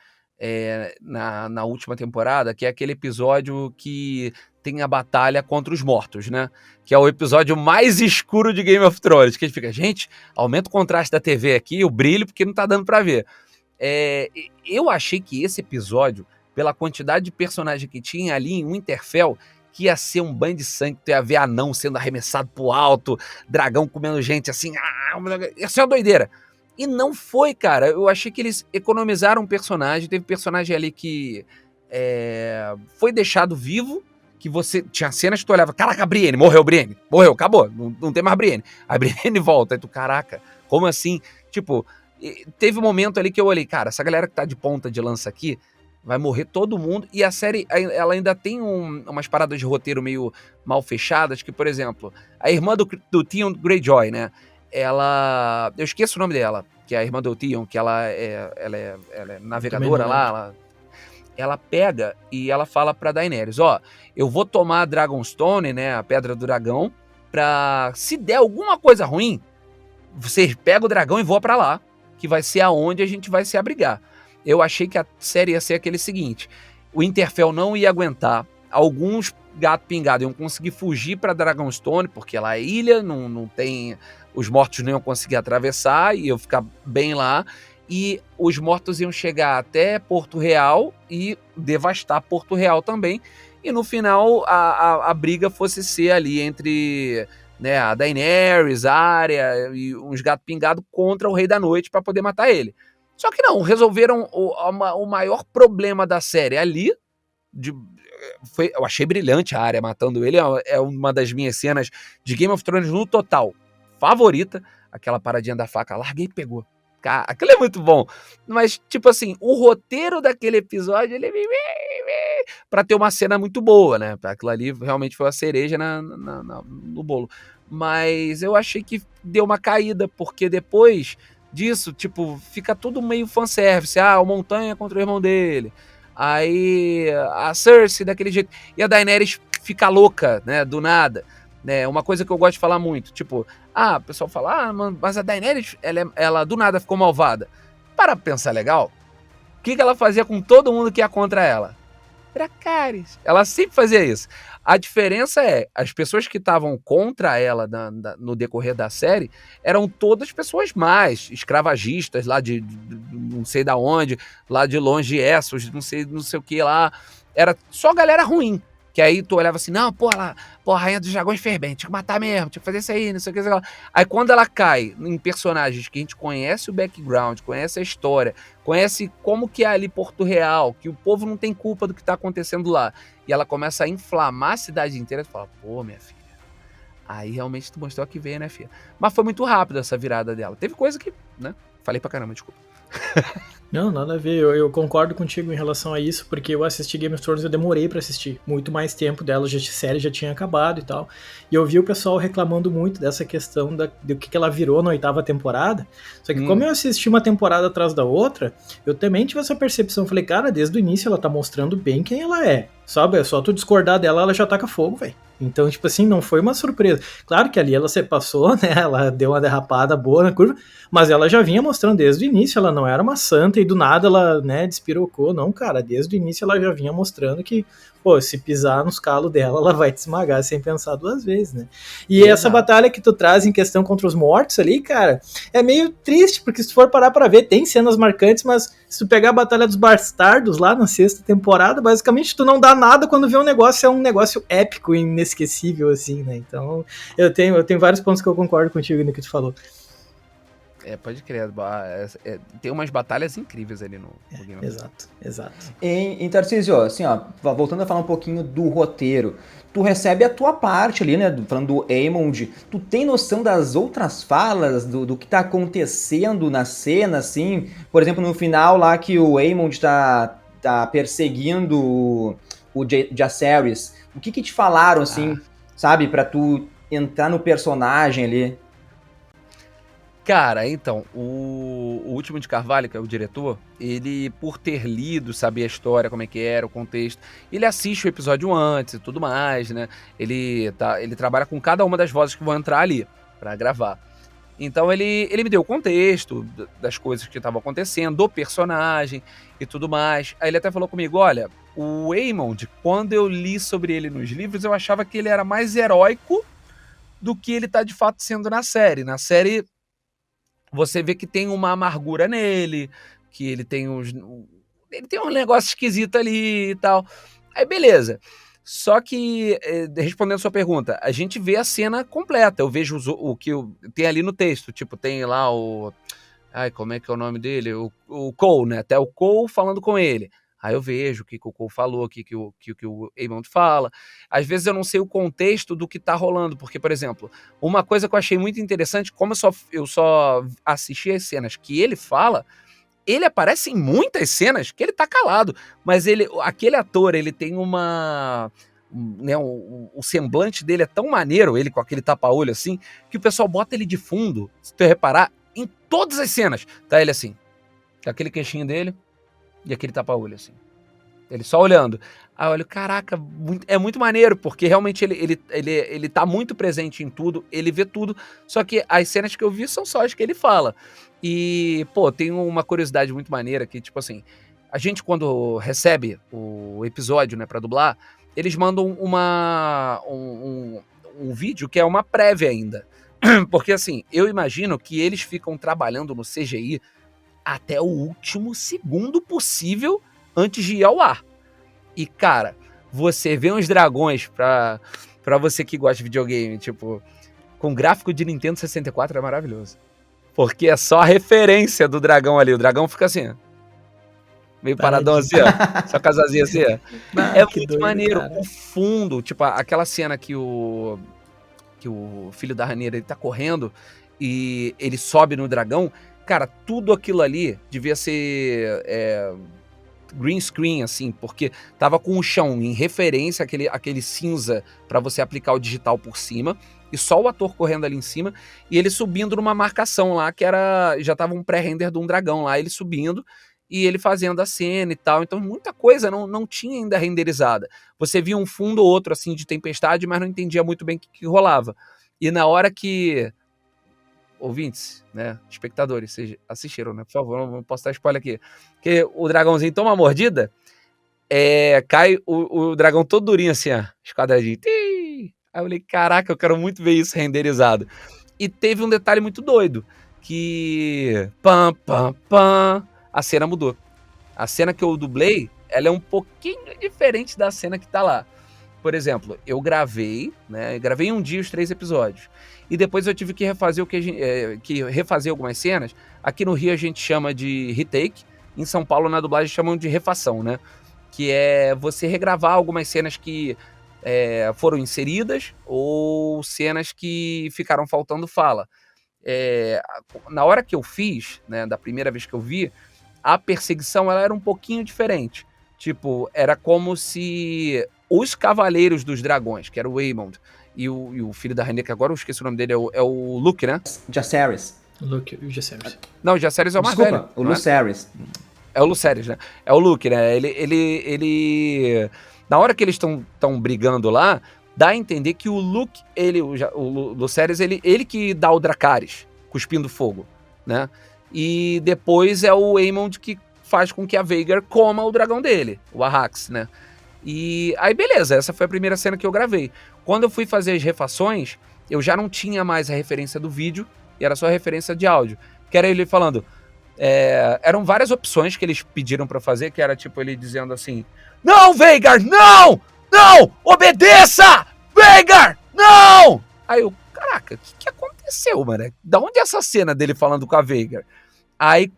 na última temporada, que é aquele episódio que tem a batalha contra os mortos, né? Que é o episódio mais escuro de Game of Thrones, que a gente fica, gente, aumenta o contraste da TV aqui, o brilho, porque não tá dando pra ver. Eu achei que esse episódio, pela quantidade de personagem que tinha ali em Winterfell, que ia ser um banho de sangue, tu ia ver anão sendo arremessado pro alto, dragão comendo gente assim, ia ser uma doideira. E não foi, cara. Eu achei que eles economizaram um personagem, teve personagem ali que foi deixado vivo, que você tinha cenas que tu olhava, caraca, a Brienne, morreu, acabou, não tem mais Brienne. A Brienne volta, aí tu, caraca, como assim? Tipo, teve um momento ali que eu olhei, cara, essa galera que tá de ponta de lança aqui, vai morrer todo mundo, e a série, ela ainda tem umas paradas de roteiro meio mal fechadas, que, por exemplo, a irmã do Theon Greyjoy, né, eu esqueço o nome dela, que é a irmã do Theon, que ela é navegadora lá, ela pega e ela fala pra Daenerys, eu vou tomar a Dragonstone, né, a Pedra do Dragão, pra, se der alguma coisa ruim, vocês pegam o dragão e voam pra lá, que vai ser aonde a gente vai se abrigar. Eu achei que a série ia ser aquele seguinte, o Winterfell não ia aguentar, alguns gato pingado iam conseguir fugir pra Dragonstone, porque lá é ilha, não tem, os mortos não iam conseguir atravessar, e eu ficar bem lá, e os mortos iam chegar até Porto Real e devastar Porto Real também, e no final a briga fosse ser ali entre, né, a Daenerys, a Arya e uns gatos pingados contra o Rei da Noite para poder matar ele. Só que não, resolveram o maior problema da série ali, eu achei brilhante a Arya matando ele, é uma das minhas cenas de Game of Thrones no total favorita, aquela paradinha da faca, larguei e pegou. Aquilo é muito bom, mas tipo assim, o roteiro daquele episódio, ele pra ter uma cena muito boa, né, aquilo ali realmente foi a cereja no bolo, mas eu achei que deu uma caída, porque depois disso, tipo, fica tudo meio fanservice, o Montanha contra o irmão dele, aí a Cersei daquele jeito, e a Daenerys fica louca, né, do nada, né, uma coisa que eu gosto de falar muito, tipo, o pessoal fala, mas a Daenerys, ela do nada ficou malvada. Para pensar legal, o que ela fazia com todo mundo que ia contra ela? Dracarys. Ela sempre fazia isso. A diferença é, as pessoas que estavam contra ela no decorrer da série, eram todas pessoas mais escravagistas, lá de não sei da onde, lá de longe de Essos, não sei o que lá. Era só galera ruim. Que aí tu olhava assim, não, a Rainha dos Dragões fez bem, tinha que matar mesmo, tinha que fazer isso aí, não sei o que, sei lá. Aí quando ela cai em personagens que a gente conhece o background, conhece a história, conhece como que é ali Porto Real, que o povo não tem culpa do que tá acontecendo lá, e ela começa a inflamar a cidade inteira, tu fala, pô, minha filha, aí realmente tu mostrou que veio, né, filha? Mas foi muito rápido essa virada dela. Teve coisa que, né, falei pra caramba, desculpa. Não, nada a ver, eu concordo contigo em relação a isso, porque eu assisti Game of Thrones, eu demorei pra assistir, muito mais tempo dela, a série já tinha acabado e tal, e eu vi o pessoal reclamando muito dessa questão do que ela virou na 8ª temporada, só que como eu assisti uma temporada atrás da outra, eu também tive essa percepção, falei, cara, desde o início ela tá mostrando bem quem ela é, sabe, é só tu discordar dela, ela já taca fogo, velho. Então, tipo assim, não foi uma surpresa. Claro que ali ela se passou, né, ela deu uma derrapada boa na curva, mas ela já vinha mostrando desde o início, ela não era uma santa e do nada ela, né, despirocou, não, cara, desde o início ela já vinha mostrando que, pô, se pisar nos calos dela, ela vai te esmagar sem pensar 2 vezes, né. E essa batalha que tu traz em questão contra os mortos ali, cara, é meio triste, porque se tu for parar pra ver, tem cenas marcantes, mas se tu pegar a Batalha dos Bastardos lá na 6ª temporada, basicamente tu não dá nada quando vê um negócio, é um negócio épico e inesquecível, assim, né, então eu tenho vários pontos que eu concordo contigo no que tu falou. Pode crer, tem umas batalhas incríveis ali no Game of Thrones. Exato. Em Tarcísio, assim, voltando a falar um pouquinho do roteiro, tu recebe a tua parte ali, né, falando do Aemond, tu tem noção das outras falas, do que tá acontecendo na cena, assim, por exemplo, no final lá que o Aemond tá perseguindo o Jacaerys, o que te falaram, assim, sabe, pra tu entrar no personagem ali? Cara, então, o Último de Carvalho, que é o diretor, ele, por ter lido, saber a história, como é que era, o contexto, ele assiste o episódio antes e tudo mais, né? Ele trabalha com cada uma das vozes que vão entrar ali, pra gravar. Então ele me deu o contexto das coisas que estavam acontecendo, do personagem e tudo mais. Aí ele até falou comigo, olha, o Aemond, quando eu li sobre ele nos livros, eu achava que ele era mais heróico do que ele tá de fato sendo na série. Na série, você vê que tem uma amargura nele, que ele tem uns negócios esquisitos ali e tal. Aí beleza. Só que, respondendo a sua pergunta, a gente vê a cena completa. Eu vejo o que tem ali no texto. Tipo, tem lá o... Ai, como é que é o nome dele? O Cole, né? Até o Cole falando com ele. Aí eu vejo o que o Cole falou, o que o Aemond fala. Às vezes eu não sei o contexto do que tá rolando. Porque, por exemplo, uma coisa que eu achei muito interessante, como eu só assisti as cenas que ele fala, ele aparece em muitas cenas que ele tá calado, mas aquele ator, ele tem né, o semblante dele é tão maneiro, ele com aquele tapa-olho assim, que o pessoal bota ele de fundo, se tu reparar, em todas as cenas, tá ele assim, com aquele queixinho dele e aquele tapa-olho assim. Ele só olhando. Aí eu olho, caraca, é muito maneiro, porque realmente ele tá muito presente em tudo, ele vê tudo, só que as cenas que eu vi são só as que ele fala. E, pô, tem uma curiosidade muito maneira que, tipo assim, a gente quando recebe o episódio, né, pra dublar, eles mandam um vídeo que é uma prévia ainda. Porque, assim, eu imagino que eles ficam trabalhando no CGI até o último segundo possível antes de ir ao ar. E, cara, você vê uns dragões pra você que gosta de videogame, tipo, com gráfico de Nintendo 64 é maravilhoso. Porque é só a referência do dragão ali. O dragão fica assim, ó, meio paradão assim, ó. Só casazinha assim, ó. É muito doido, maneiro. Cara. O fundo, tipo, aquela cena que o filho da Rhaenyra, ele tá correndo e ele sobe no dragão. Cara, tudo aquilo ali devia ser green screen, assim, porque tava com o chão em referência aquele cinza pra você aplicar o digital por cima, e só o ator correndo ali em cima, e ele subindo numa marcação lá, que já tava um pré-render de um dragão lá, ele subindo, e ele fazendo a cena e tal, então muita coisa não tinha ainda renderizada. Você via um fundo ou outro, assim, de tempestade, mas não entendia muito bem o que rolava. E na hora que... ouvintes, né, espectadores, vocês assistiram, né, por favor, não posso dar spoiler aqui, que o dragãozinho toma uma mordida, cai o dragão todo durinho assim, ó, esquadradinho, aí eu falei, caraca, eu quero muito ver isso renderizado. E teve um detalhe muito doido, que a cena mudou. A cena que eu dublei, ela é um pouquinho diferente da cena que tá lá. Por exemplo, eu gravei em um dia os 3 episódios. E depois eu tive que refazer refazer algumas cenas. Aqui no Rio a gente chama de retake. Em São Paulo, na dublagem, chamam de refação, né? Que é você regravar algumas cenas que foram inseridas ou cenas que ficaram faltando fala. Na hora que eu fiz, né, da primeira vez que eu vi, a perseguição ela era um pouquinho diferente. Tipo, era como se os Cavaleiros dos Dragões, que era o Aemond, e o filho da Rhaenyra, que agora eu esqueci o nome dele, é o Luke, né? Jacaerys. O Jacaerys. Não, o Jacaerys é o mais velho. Desculpa, o Lucerys. É o Lucerys, né? É o Luke, né? Ele... Na hora que eles estão brigando lá, dá a entender que o Luke, o Lucerys, ele que dá o Dracarys, cuspindo fogo, né? E depois é o Aemond que faz com que a Vhagar coma o dragão dele, o Arrax, né? E aí, beleza, essa foi a primeira cena que eu gravei. Quando eu fui fazer as refações, eu já não tinha mais a referência do vídeo, e era só a referência de áudio. Que era ele falando... eram várias opções que eles pediram pra fazer, que era tipo ele dizendo assim... Não, Vhagar, não! Não! Obedeça! Vhagar, não! Aí eu, caraca, o que aconteceu, mano? Da onde é essa cena dele falando com a Vhagar? Aí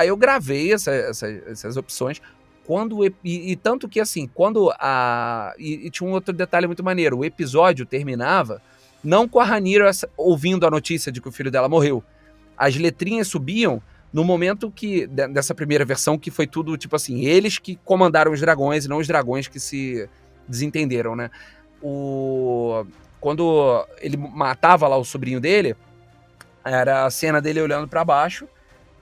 eu gravei essas opções, tanto que assim, quando e tinha um outro detalhe muito maneiro, o episódio terminava não com a Rhaenyra ouvindo a notícia de que o filho dela morreu. As letrinhas subiam no momento dessa primeira versão, que foi tudo, tipo assim, eles que comandaram os dragões e não os dragões que se desentenderam, né? Quando ele matava lá o sobrinho dele, era a cena dele olhando pra baixo,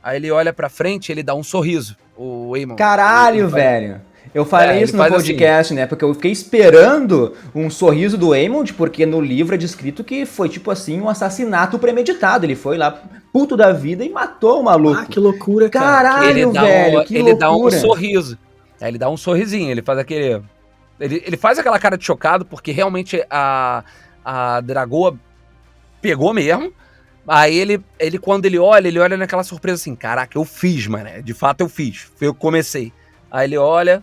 aí ele olha pra frente e ele dá um sorriso, o Aemond. Caralho, velho! Eu falei isso no podcast, né? Porque eu fiquei esperando um sorriso do Aemond, porque no livro é descrito que foi, tipo assim, um assassinato premeditado. Ele foi lá, puto da vida, e matou o maluco. Ah, que loucura, cara. Caralho, velho, que ele loucura. dá um sorriso. Ele dá um sorrisinho, ele faz aquele... Ele faz aquela cara de chocado, porque realmente a Dragoa pegou mesmo. Aí ele quando ele olha naquela surpresa assim, caraca, eu fiz, mano. De fato eu fiz. Foi eu que comecei. Aí ele olha...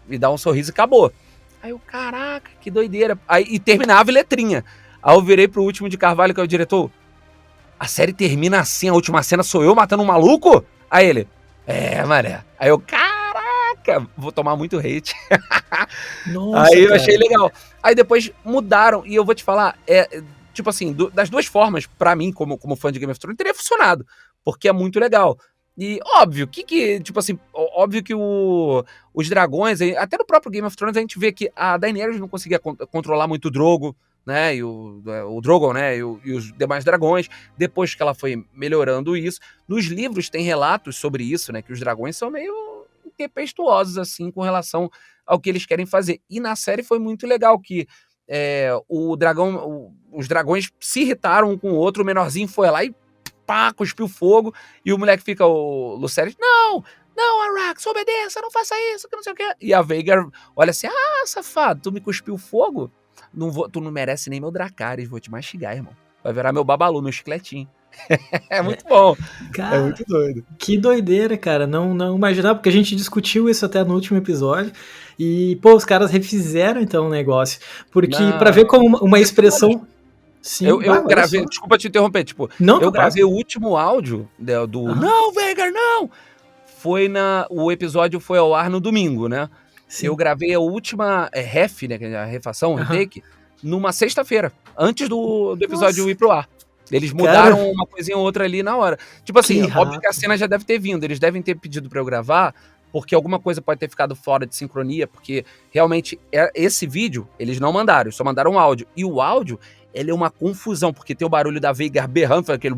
e dá um sorriso e acabou. Aí eu, caraca, que doideira. Aí, e terminava a letrinha. Aí eu virei pro último de Carvalho, que é o diretor. A série termina assim, a última cena sou eu matando um maluco? Aí ele, mané. Aí eu, caraca, vou tomar muito hate. Nossa, aí eu cara. achei legal. Aí depois mudaram, e eu vou te falar, tipo assim, das duas formas, pra mim, como fã de Game of Thrones, teria funcionado. Porque é muito legal. E óbvio, tipo assim, óbvio que os dragões, até no próprio Game of Thrones a gente vê que a Daenerys não conseguia controlar muito o Drogo, né, e o Drogon, né, e os demais dragões, depois que ela foi melhorando isso. Nos livros tem relatos sobre isso, né, que os dragões são meio tempestuosos, assim, com relação ao que eles querem fazer. E na série foi muito legal que os dragões se irritaram um com o outro, o menorzinho foi lá e pá, cuspiu fogo, e o moleque fica, o Lucerys, não, Arrax, obedeça, não faça isso, que não sei o quê. E a Veigar olha assim, safado, tu me cuspiu fogo? Tu não merece nem meu Dracarys, vou te mastigar, irmão. Vai virar meu babalu, meu chicletinho. É muito bom. Cara, é muito doido. Que doideira, cara. Não imaginava, porque a gente discutiu isso até no último episódio. E, pô, os caras refizeram então o negócio. Porque, pra ver como uma expressão. Sim, eu gravei, desculpa te interromper, tipo, não, eu gravei o último áudio do Não, Veigar, não! O episódio foi ao ar no domingo, né? Sim. Eu gravei a última ref, né, a refação, retake, numa sexta-feira, antes do episódio ir pro ar. Eles mudaram uma coisinha ou outra ali na hora. Tipo assim, óbvio que a cena já deve ter vindo, eles devem ter pedido pra eu gravar, porque alguma coisa pode ter ficado fora de sincronia, porque realmente esse vídeo eles não mandaram, só mandaram um áudio. E o áudio, ele é uma confusão, porque tem o barulho da Veigar berrando, aquele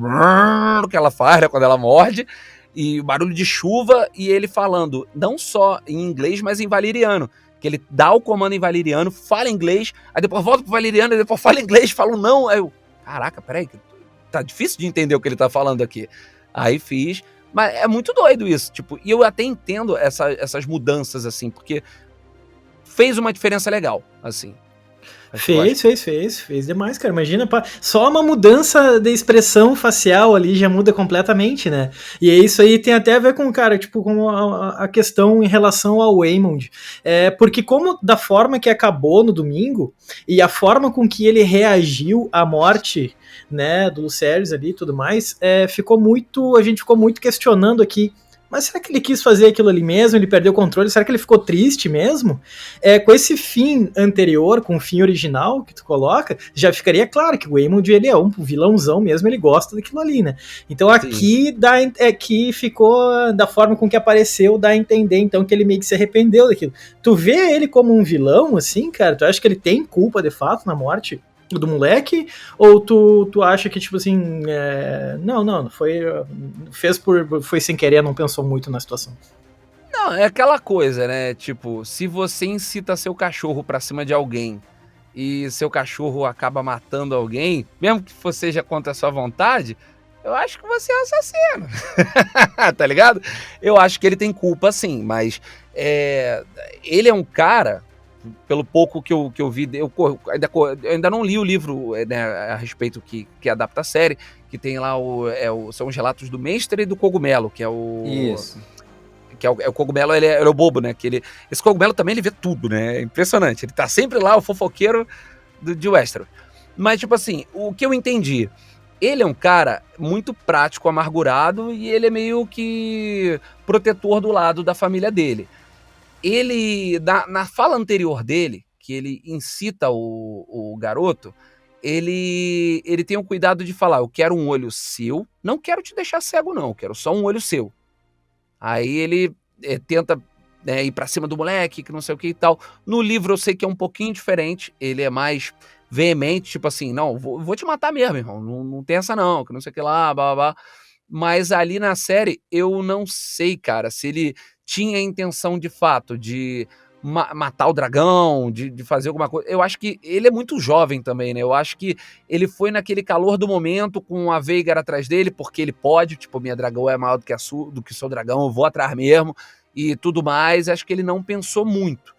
que ela faz, né, quando ela morde, e o barulho de chuva, e ele falando não só em inglês, mas em valeriano. Que ele dá o comando em valeriano, fala inglês, aí depois volta pro valeriano, aí depois fala inglês, fala um não, aí eu, caraca, peraí, tá difícil de entender o que ele tá falando aqui. Aí fiz, mas é muito doido isso, tipo, e eu até entendo essas mudanças, assim, porque fez uma diferença legal, assim. Fez demais, cara. Imagina, só uma mudança de expressão facial ali já muda completamente, né? E isso aí tem até a ver com, cara, tipo, com a questão em relação ao Aemond. Porque como da forma que acabou no domingo, e a forma com que ele reagiu à morte, né, do Lucerys ali e tudo mais, a gente ficou muito questionando aqui, mas será que ele quis fazer aquilo ali mesmo? Ele perdeu o controle? Será que ele ficou triste mesmo? Com esse fim anterior, com o fim original que tu coloca, já ficaria claro que o Aemond, ele é um vilãozão mesmo, ele gosta daquilo ali, né? Então aqui que ficou da forma com que apareceu, dá a entender então que ele meio que se arrependeu daquilo. Tu vê ele como um vilão, assim, cara? Tu acha que ele tem culpa de fato na morte do moleque, ou tu acha que, tipo assim, não, foi sem querer, não pensou muito na situação? Não, é aquela coisa, né, tipo, se você incita seu cachorro pra cima de alguém e seu cachorro acaba matando alguém, mesmo que seja contra a sua vontade, eu acho que você é assassino, tá ligado? Eu acho que ele tem culpa sim, mas ele é um cara, pelo pouco que eu vi, eu ainda não li o livro, né, a respeito que adapta a série, que tem lá são os relatos do Mestre e do Cogumelo, que é o... Isso. Que é o cogumelo, ele é o bobo, né? Esse cogumelo também ele vê tudo, né? É impressionante. Ele tá sempre lá, o fofoqueiro de Westeros. Mas, tipo assim, o que eu entendi, ele é um cara muito prático, amargurado, e ele é meio que protetor do lado da família dele. Ele, na fala anterior dele, que ele incita o garoto, ele tem o cuidado de falar, eu quero um olho seu, não quero te deixar cego não, eu quero só um olho seu. Aí ele tenta ir pra cima do moleque, que não sei o que e tal. No livro eu sei que é um pouquinho diferente, ele é mais veemente, tipo assim, não, vou te matar mesmo, irmão, não tem essa não, que não sei o que lá, blá, blá, blá. Mas ali na série, eu não sei, cara, se ele tinha a intenção de fato de matar o dragão, de fazer alguma coisa. Eu acho que ele é muito jovem também, né? Eu acho que ele foi naquele calor do momento com a Veigar atrás dele, porque ele pode, tipo, minha dragão é maior do que o seu dragão, eu vou atrás mesmo e tudo mais. Acho que ele não pensou muito.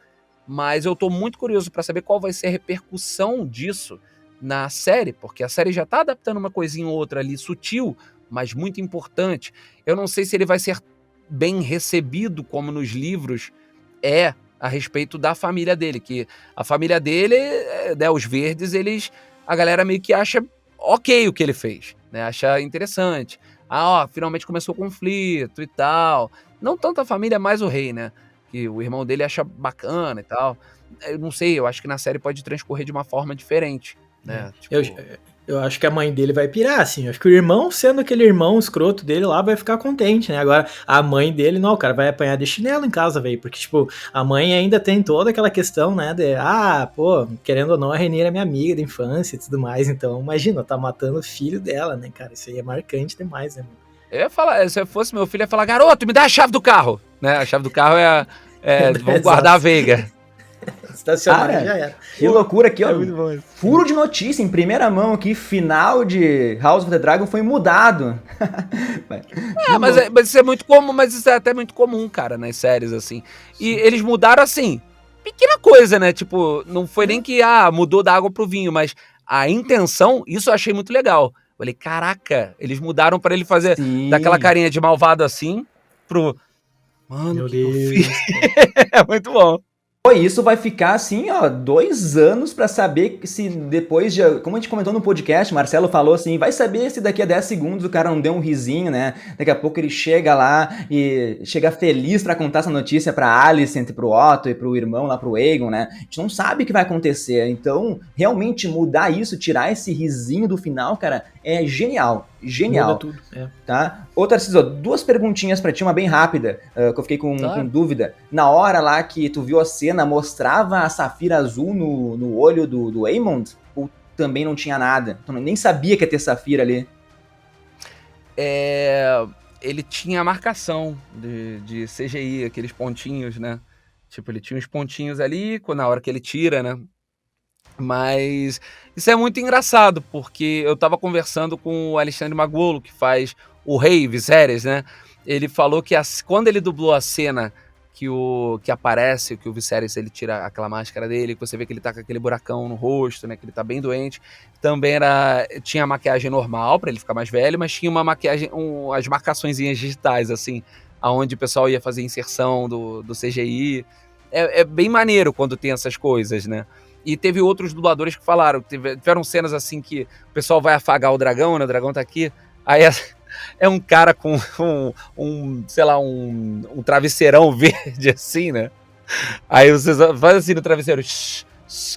Mas eu tô muito curioso para saber qual vai ser a repercussão disso na série, porque a série já tá adaptando uma coisinha ou outra ali, sutil, mas muito importante. Eu não sei se ele vai ser bem recebido como nos livros a respeito da família dele, que a família dele, né, os verdes, a galera meio que acha ok o que ele fez, né, acha interessante. Finalmente começou o conflito e tal. Não tanto a família, mais o rei, né, que o irmão dele acha bacana e tal. Eu não sei, eu acho que na série pode transcorrer de uma forma diferente, né. Eu acho que a mãe dele vai pirar, assim. Eu acho que o irmão, sendo aquele irmão escroto dele lá, vai ficar contente, né? Agora, a mãe dele, não, o cara vai apanhar de chinelo em casa, velho. Porque, tipo, a mãe ainda tem toda aquela questão, né? Querendo ou não, a Rhaenyra é minha amiga da infância e tudo mais. Então, imagina, tá matando o filho dela, né, cara? Isso aí é marcante demais, né, mano? Eu ia falar, se eu fosse meu filho, eu ia falar, garoto, me dá a chave do carro, né? A chave do carro vamos guardar a Veigar. Estacionar já era. Que loucura aqui, ó. muito bom. Furo de notícia, em primeira mão aqui, final de House of the Dragon foi mudado. Mas isso é muito comum, mas isso é até muito comum, cara, nas séries, assim. E eles mudaram, assim, pequena coisa, né? Tipo, não foi nem que, mudou da água pro vinho, mas a intenção, isso eu achei muito legal. Falei, caraca, eles mudaram pra ele fazer daquela carinha de malvado assim, Mano, meu que eu Deus. fiz? É muito bom. Isso vai ficar assim, 2 anos pra saber se depois de... Como a gente comentou no podcast, Marcelo falou assim, vai saber se daqui a 10 segundos o cara não deu um risinho, né? Daqui a pouco ele chega lá e chega feliz pra contar essa notícia pra Alicent, pro Otto e pro irmão lá, pro Aegon, né? A gente não sabe o que vai acontecer. Então, realmente mudar isso, tirar esse risinho do final, cara, é genial. Genial. Muda tudo, Tá? Outra, Tarcísio, 2 perguntinhas pra ti, uma bem rápida, que eu fiquei com dúvida. Na hora lá que tu viu a cena, mostrava a safira azul no olho do Aemond? Ou também não tinha nada? Tu nem sabia que ia ter safira ali? Ele tinha a marcação de CGI, aqueles pontinhos, né? Tipo, ele tinha uns pontinhos ali, na hora que ele tira, né? Mas isso é muito engraçado, porque eu tava conversando com o Alexandre Magolo, que faz o rei Viserys, né? Ele falou que quando ele dublou a cena que aparece, que o Viserys ele tira aquela máscara dele, que você vê que ele tá com aquele buracão no rosto, né? Que ele tá bem doente. Também tinha a maquiagem normal, pra ele ficar mais velho, mas tinha uma maquiagem, as marcaçõezinhas digitais, assim, aonde o pessoal ia fazer inserção do CGI. É bem maneiro quando tem essas coisas, né? E teve outros dubladores que falaram, tiveram cenas assim que o pessoal vai afagar o dragão, né? O dragão tá aqui, aí é um cara com sei lá, um travesseirão verde assim, né? Aí você faz assim no travesseiro,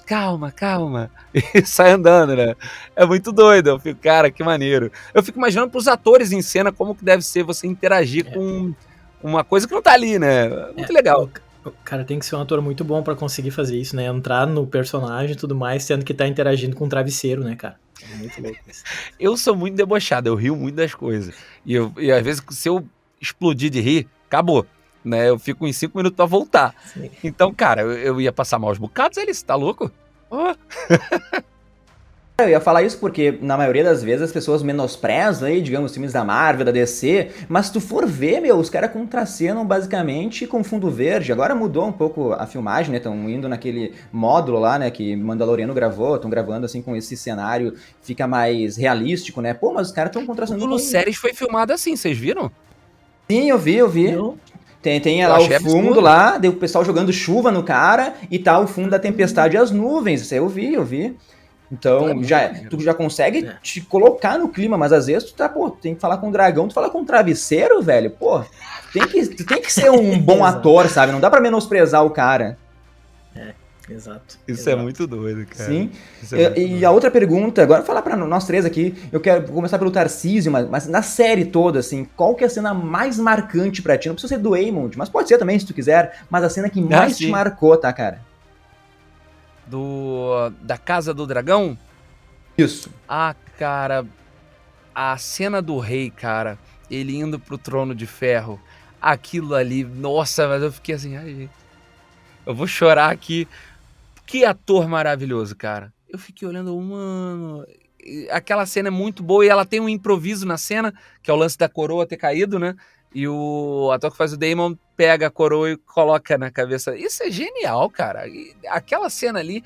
calma, e sai andando, né? É muito doido, eu fico, cara, que maneiro. Eu fico imaginando pros atores em cena como que deve ser você interagir com uma coisa que não tá ali, né? Muito legal. O cara tem que ser um ator muito bom pra conseguir fazer isso, né? Entrar no personagem e tudo mais, tendo que tá interagindo com um travesseiro, né, cara? É muito louco isso. Eu sou muito debochado, eu rio muito das coisas. E às vezes, se eu explodir de rir, acabou. Né? Eu fico em 5 minutos pra voltar. Sim. Então, cara, eu ia passar maus bocados, ele, você tá louco? Eu ia falar isso porque, na maioria das vezes, as pessoas menosprezam aí, digamos, filmes da Marvel, da DC, mas se tu for ver, os caras contracenam basicamente com fundo verde. Agora mudou um pouco a filmagem, né? Estão indo naquele módulo lá, né, que Mandaloriano gravou, estão gravando assim com esse cenário, fica mais realístico, né? Pô, mas os caras estão contracenando com... séries foi filmado assim, vocês viram? Sim, eu vi. Tem lá o fundo lá, o pessoal jogando chuva no cara, e tá o fundo da tempestade e as nuvens. Isso aí eu vi. Então, tu já consegue te colocar no clima, mas às vezes tu tem que falar com o dragão, tu fala com um travesseiro, velho, pô, tu tem que ser um bom ator, sabe? Não dá pra menosprezar o cara. Exato. Isso é muito doido, cara. Sim. A outra pergunta, agora falar pra nós 3 aqui, eu quero começar pelo Tarcísio, mas na série toda, assim, qual que é a cena mais marcante pra ti? Não precisa ser do Aemond, mas pode ser também, se tu quiser, mas a cena que mais te marcou, tá, cara? Da Casa do Dragão? Isso. Cara, a cena do rei, cara, ele indo pro Trono de Ferro, aquilo ali, nossa, mas eu fiquei assim, ai, gente, eu vou chorar aqui. Que ator maravilhoso, cara. Eu fiquei olhando, mano, aquela cena é muito boa e ela tem um improviso na cena, que é o lance da coroa ter caído, né? E o ator que faz o Damon pega a coroa e coloca na cabeça. Isso é genial, cara. E aquela cena ali,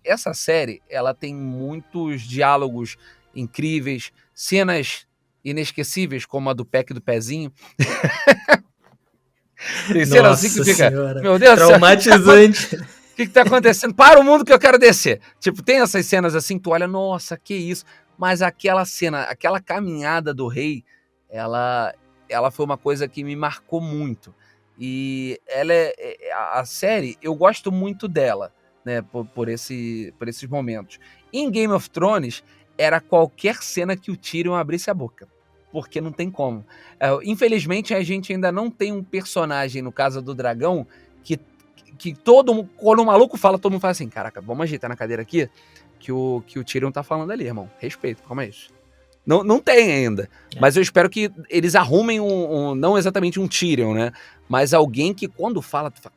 essa série, ela tem muitos diálogos incríveis, cenas inesquecíveis, como a do Peck do Pezinho. Tem cena assim que fica, Senhora. meu Deus, traumatizante. o que tá acontecendo? Para o mundo que eu quero descer. Tipo, tem essas cenas assim, tu olha, nossa, que isso. Mas aquela cena, aquela caminhada do rei, ela foi uma coisa que me marcou muito. E a série, eu gosto muito dela, né, por esses momentos. Em Game of Thrones, era qualquer cena que o Tyrion abrisse a boca. Porque não tem como. Infelizmente, a gente ainda não tem um personagem, no caso do dragão, que quando o maluco fala, todo mundo fala assim, caraca, vamos ajeitar na cadeira aqui, que o Tyrion tá falando ali, irmão. Respeito, calma aí. Não tem ainda. Mas eu espero que eles arrumem não exatamente um Tyrion, né? Mas alguém que quando fala, tu fala,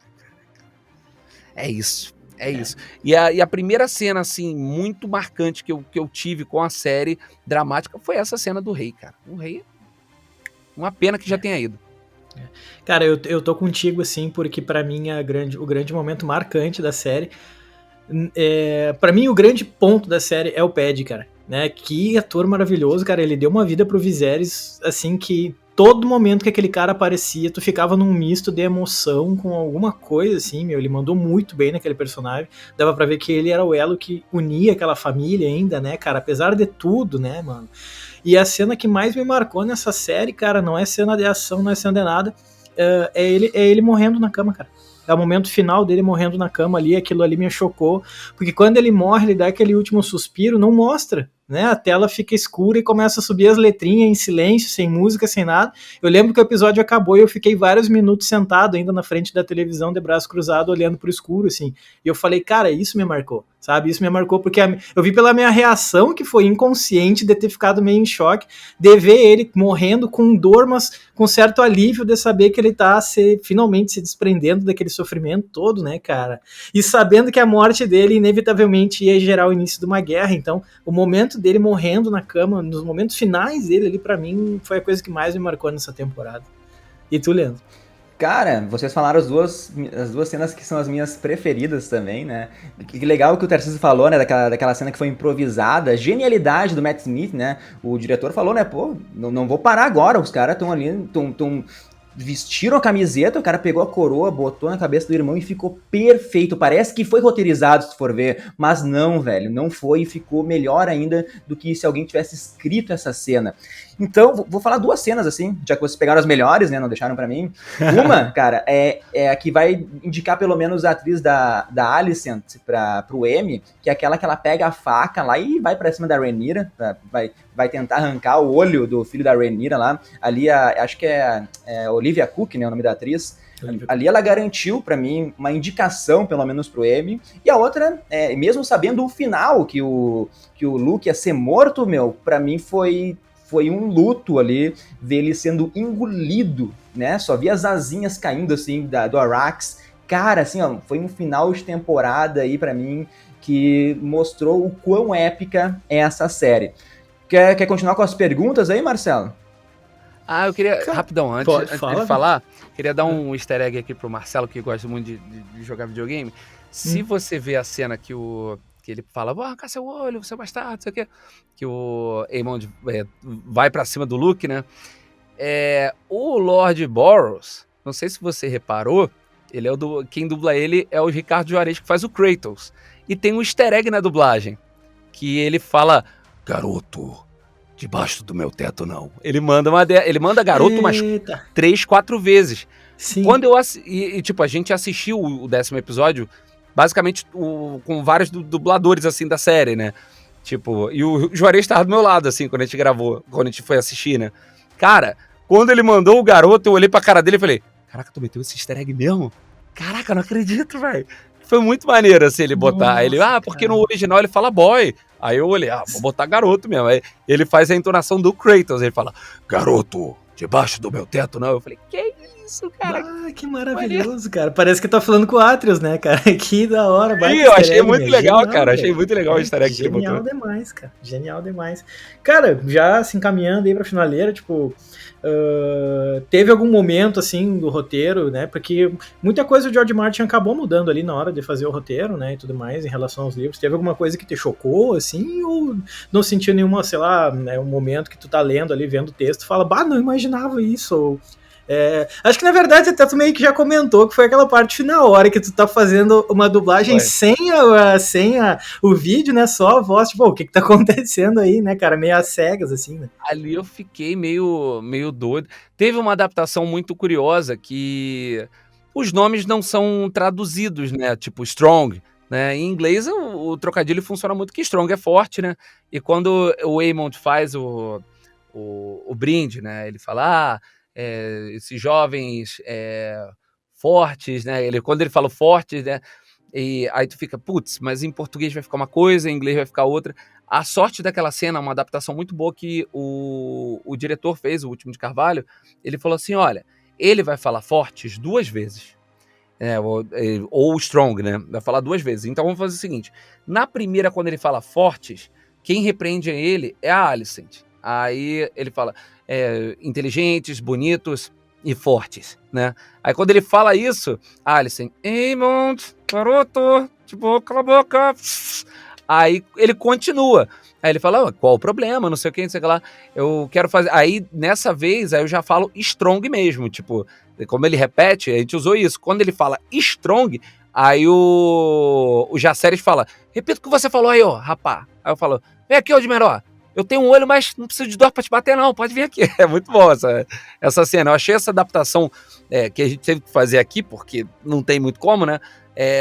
é isso. E a primeira cena, assim, muito marcante que eu tive com a série dramática foi essa cena do rei, cara. O rei, uma pena que já tenha ido. Cara, eu tô contigo, assim, porque pra mim o grande momento marcante da série, pra mim o grande ponto da série é o Paddy, cara, né? Que ator maravilhoso, cara, ele deu uma vida pro Viserys, assim, que todo momento que aquele cara aparecia, tu ficava num misto de emoção com alguma coisa, assim, meu, ele mandou muito bem naquele personagem, dava pra ver que ele era o elo que unia aquela família ainda, né, cara, apesar de tudo, né, mano. E a cena que mais me marcou nessa série, cara, não é cena de ação, não é cena de nada, é ele morrendo na cama, cara. É o momento final dele morrendo na cama ali, aquilo ali me chocou, porque quando ele morre, ele dá aquele último suspiro, não mostra, né? A tela fica escura e começa a subir as letrinhas em silêncio, sem música, sem nada. Eu lembro que o episódio acabou e eu fiquei vários minutos sentado ainda na frente da televisão, de braço cruzado, olhando pro escuro, assim. E eu falei, cara, isso me marcou, sabe? Isso me marcou porque eu vi pela minha reação, que foi inconsciente, de ter ficado meio em choque, de ver ele morrendo com dor, mas com certo alívio de saber que ele tá finalmente se desprendendo daquele sofrimento todo, né, cara? E sabendo que a morte dele inevitavelmente ia gerar o início de uma guerra. Então, o momento dele morrendo na cama, nos momentos finais dele ali, pra mim, foi a coisa que mais me marcou nessa temporada. E tu, Leandro? Cara, vocês falaram as duas cenas que são as minhas preferidas também, né? Que legal que o Tarcísio falou, né? Daquela cena que foi improvisada, genialidade do Matt Smith, né? O diretor falou, né? Pô, não vou parar agora, os caras estão ali, vestiram a camiseta, o cara pegou a coroa, botou na cabeça do irmão e ficou perfeito. Parece que foi roteirizado, se for ver, mas não, velho, não foi e ficou melhor ainda do que se alguém tivesse escrito essa cena. Então, vou falar duas cenas, assim, já que vocês pegaram as melhores, né, não deixaram pra mim. Uma, cara, é a que vai indicar pelo menos a atriz da Alicent pro Emmy, que é aquela que ela pega a faca lá e vai pra cima da Rhaenyra, vai tentar arrancar o olho do filho da Rhaenyra lá. Ali, acho que é Olivia Cooke, né, o nome da atriz. Ali ela garantiu pra mim uma indicação, pelo menos pro Emmy. E a outra, mesmo sabendo o final, que o Luke ia ser morto, meu, pra mim foi um luto ali, ver ele sendo engolido, né? Só vi as asinhas caindo, assim, do Arrax. Cara, assim, ó, foi um final de temporada aí pra mim que mostrou o quão épica é essa série. Quer continuar com as perguntas aí, Marcelo? Eu queria, rapidão, antes de falar, queria dar um easter egg aqui pro Marcelo, que gosta muito de jogar videogame. Se você vê a cena que ele fala, vou arrancar seu olho, seu bastardo, não sei o quê, que o Aemond vai pra cima do Luke, né? O Lord Boros, não sei se você reparou, ele quem dubla ele é o Ricardo Juarez, que faz o Kratos. E tem um easter egg na dublagem, que ele fala, garoto, debaixo do meu teto não. Ele manda garoto umas 3, 4 vezes. Sim. Quando tipo, a gente assistiu o 10º episódio, basicamente com vários dubladores, assim, da série, né? Tipo, e o Juarez estava do meu lado, assim, quando a gente gravou, quando a gente foi assistir, né? Cara, quando ele mandou o garoto, eu olhei pra cara dele e falei, caraca, tu meteu esse easter egg mesmo? Caraca, não acredito, velho. Foi muito maneiro, assim, ele botar. Nossa, ele, porque no original ele fala boy. Aí eu olhei, vou botar garoto mesmo. Aí ele faz a entonação do Kratos, ele fala, garoto, debaixo do meu teto, não. Eu falei, que isso, cara? Ah, que maravilhoso, cara. Parece que tá falando com o Atreus, né, cara? Que da hora. Sim, eu achei muito legal, cara. Achei muito legal o easter egg que ele botou. Genial demais, cara. Genial demais. Cara, já se encaminhando aí pra finaleira, tipo... teve algum momento, assim, do roteiro, né? Porque muita coisa o George Martin acabou mudando ali na hora de fazer o roteiro, né? E tudo mais, em relação aos livros. Teve alguma coisa que te chocou, assim? Ou não sentiu nenhuma, sei lá, né, um momento que tu tá lendo ali, vendo o texto, fala, bah, não imaginava isso, ou... acho que na verdade até tu meio que já comentou que foi aquela parte final, a hora que tu tá fazendo uma dublagem sem o vídeo, né, só a voz, tipo, o que tá acontecendo aí, né, cara, meio às cegas, assim, né? Ali eu fiquei meio doido. Teve uma adaptação muito curiosa que os nomes não são traduzidos, né, tipo Strong, né, em inglês o trocadilho funciona muito que Strong é forte, né, e quando o Aemond faz o brinde, né, ele fala, esses jovens fortes, né? Quando ele fala fortes, né? E aí tu fica, putz, mas em português vai ficar uma coisa, em inglês vai ficar outra. A sorte daquela cena, uma adaptação muito boa que o diretor fez, o Último de Carvalho, ele falou assim, olha, ele vai falar fortes 2 vezes. Ou strong, né? Vai falar 2 vezes. Então vamos fazer o seguinte, na primeira, quando ele fala fortes, quem repreende ele é a Alicent. Aí ele fala inteligentes, bonitos e fortes, né? Aí quando ele fala isso, Alicent, Aemond, garoto, tipo, cala a boca. Aí ele continua. Aí ele fala, qual o problema, não sei o que, não sei o que lá. Eu quero fazer... Aí, nessa vez, aí eu já falo strong mesmo, tipo, como ele repete, a gente usou isso. Quando ele fala strong, aí o Jaceres fala, repita o que você falou aí, ó, rapá. Aí eu falo, vem aqui, ô de menor. Eu tenho um olho, mas não preciso de dor pra te bater, não. Pode vir aqui. É muito bom essa cena. Eu achei essa adaptação que a gente teve que fazer aqui, porque não tem muito como, né?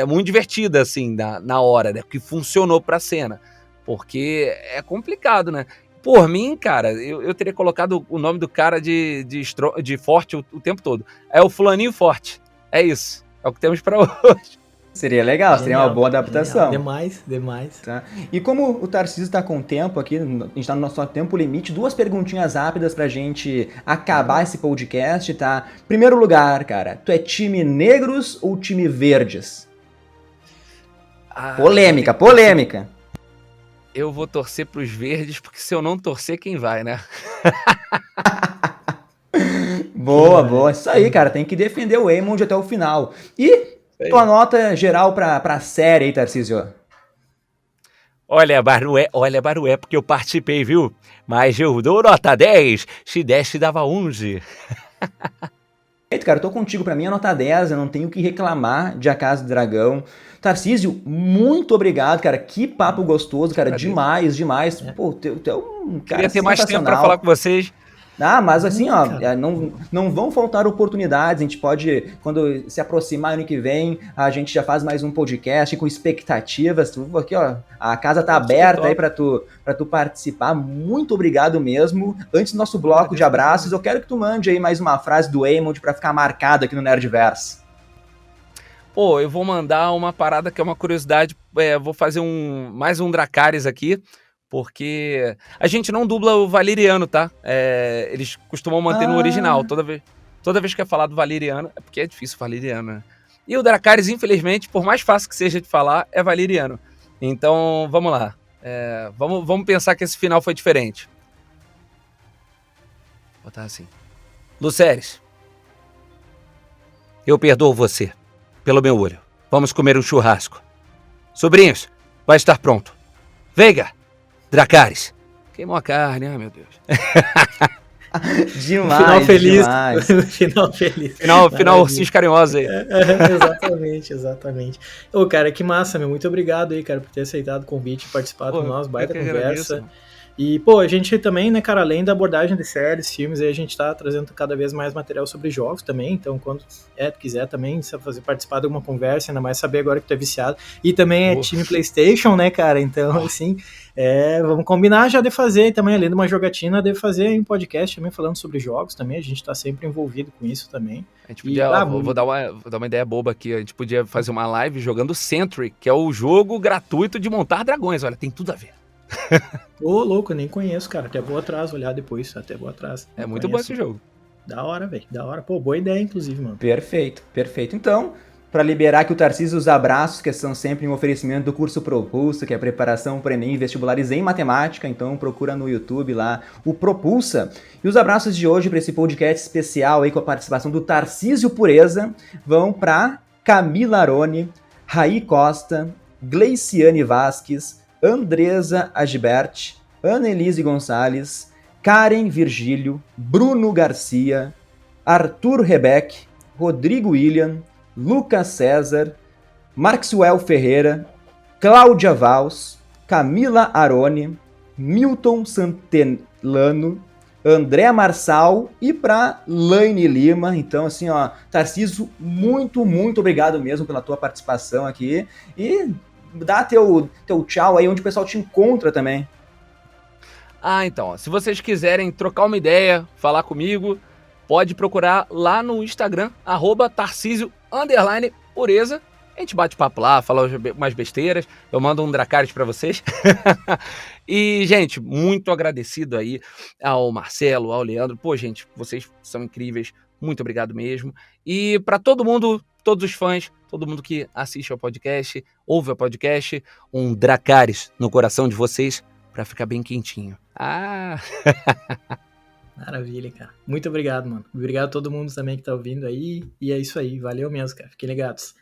Muito divertida, assim, na hora, né? Que funcionou pra cena. Porque é complicado, né? Por mim, cara, eu teria colocado o nome do cara de forte o tempo todo. É o fulaninho forte. É isso. É o que temos pra hoje. Seria legal, seria uma boa adaptação. Genial. Demais. Tá? E como o Tarcísio está com tempo aqui, a gente está no nosso tempo limite, 2 perguntinhas rápidas pra gente acabar esse podcast, tá? Primeiro lugar, cara, tu é time negros ou time verdes? Polêmica. Eu vou torcer pros verdes, porque se eu não torcer, quem vai, né? Boa. Isso aí, cara, tem que defender o Aemond até o final. E tua nota geral pra série aí, Tarcísio? Olha, Barué, porque eu participei, viu? Mas eu dou nota 10, se desse dava 11. Cara, eu tô contigo, pra mim é nota 10, eu não tenho o que reclamar de A Casa do Dragão. Tarcísio, muito obrigado, cara, que papo gostoso, cara, demais. Pô, tu é um cara Queria ter mais tempo pra falar com vocês. Mas assim, não vão faltar oportunidades, a gente pode, quando se aproximar ano que vem, a gente já faz mais um podcast com expectativas, aqui, ó, a casa tá aberta aí pra tu participar, muito obrigado mesmo. Antes do nosso bloco de abraços, eu quero que tu mande aí mais uma frase do Aemond pra ficar marcado aqui no Nerdverse. Pô, eu vou mandar uma parada que é uma curiosidade, vou fazer mais um Dracarys aqui, porque a gente não dubla o Valeriano, tá? Eles costumam manter no original. Toda vez que é falado Valeriano, é porque é difícil Valeriano, né? E o Dracarys, infelizmente, por mais fácil que seja de falar, é Valeriano. Então, vamos lá. Vamos pensar que esse final foi diferente. Vou botar assim. Lucerys, eu perdoo você pelo meu olho. Vamos comer um churrasco. Sobrinhos, vai estar pronto. Veiga, Dracarys. Queimou a carne, meu Deus. Demais. Final feliz. Demais. Final feliz. Final ursinhos carinhosos aí. Exatamente. Ô, cara, que massa, meu. Muito obrigado aí, cara, por ter aceitado o convite e participado com nós. Baita conversa. Agradeço. E, pô, a gente também, né, cara, além da abordagem de séries, filmes, aí a gente tá trazendo cada vez mais material sobre jogos também, então quando tu quiser também participar de alguma conversa, ainda mais saber agora que tu é viciado, e também é time PlayStation, né, cara, então, assim, vamos combinar já de fazer também, além de uma jogatina, de fazer um podcast também falando sobre jogos também, a gente tá sempre envolvido com isso também. A gente podia, vou dar uma ideia boba aqui, a gente podia fazer uma live jogando Sentry, que é o jogo gratuito de montar dragões, olha, tem tudo a ver. Ô, louco, nem conheço, cara. Até vou atrás, olhar depois. É muito bom esse jogo. Da hora, velho. Da hora. Pô, boa ideia, inclusive, mano. Perfeito, perfeito. Então, para liberar aqui o Tarcísio, os abraços, que são sempre um oferecimento do curso Propulsa, que é a preparação para Enem e vestibulares em matemática. Então, procura no YouTube lá o Propulsa. E os abraços de hoje para esse podcast especial aí com a participação do Tarcísio Pureza vão para Camila Aroni, Raí Costa, Gleiciane Vasques, Andresa Agibert, Annelise Gonçalves, Karen Virgílio, Bruno Garcia, Arthur Rebeck, Rodrigo William, Lucas César, Maxwell Ferreira, Cláudia Vals, Camila Aroni, Milton Santelano, André Marçal e para Laine Lima. Então, assim, ó, Tarcísio, muito, muito obrigado mesmo pela tua participação aqui. E dá teu tchau aí, onde o pessoal te encontra também. Então, se vocês quiserem trocar uma ideia, falar comigo, pode procurar lá no Instagram, @Tarcísio_Pureza. A gente bate papo lá, fala umas besteiras, eu mando um Dracarys pra vocês. E, gente, muito agradecido aí ao Marcelo, ao Leandro. Pô, gente, vocês são incríveis, muito obrigado mesmo. E pra todo mundo, todos os fãs, todo mundo que assiste ao podcast, ouve o podcast, um Dracarys no coração de vocês pra ficar bem quentinho. Maravilha, cara. Muito obrigado, mano. Obrigado a todo mundo também que tá ouvindo aí. E é isso aí. Valeu mesmo, cara. Fiquem ligados.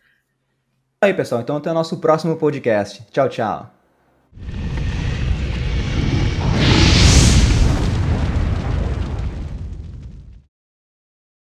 Aí, pessoal. Então até o nosso próximo podcast. Tchau, tchau.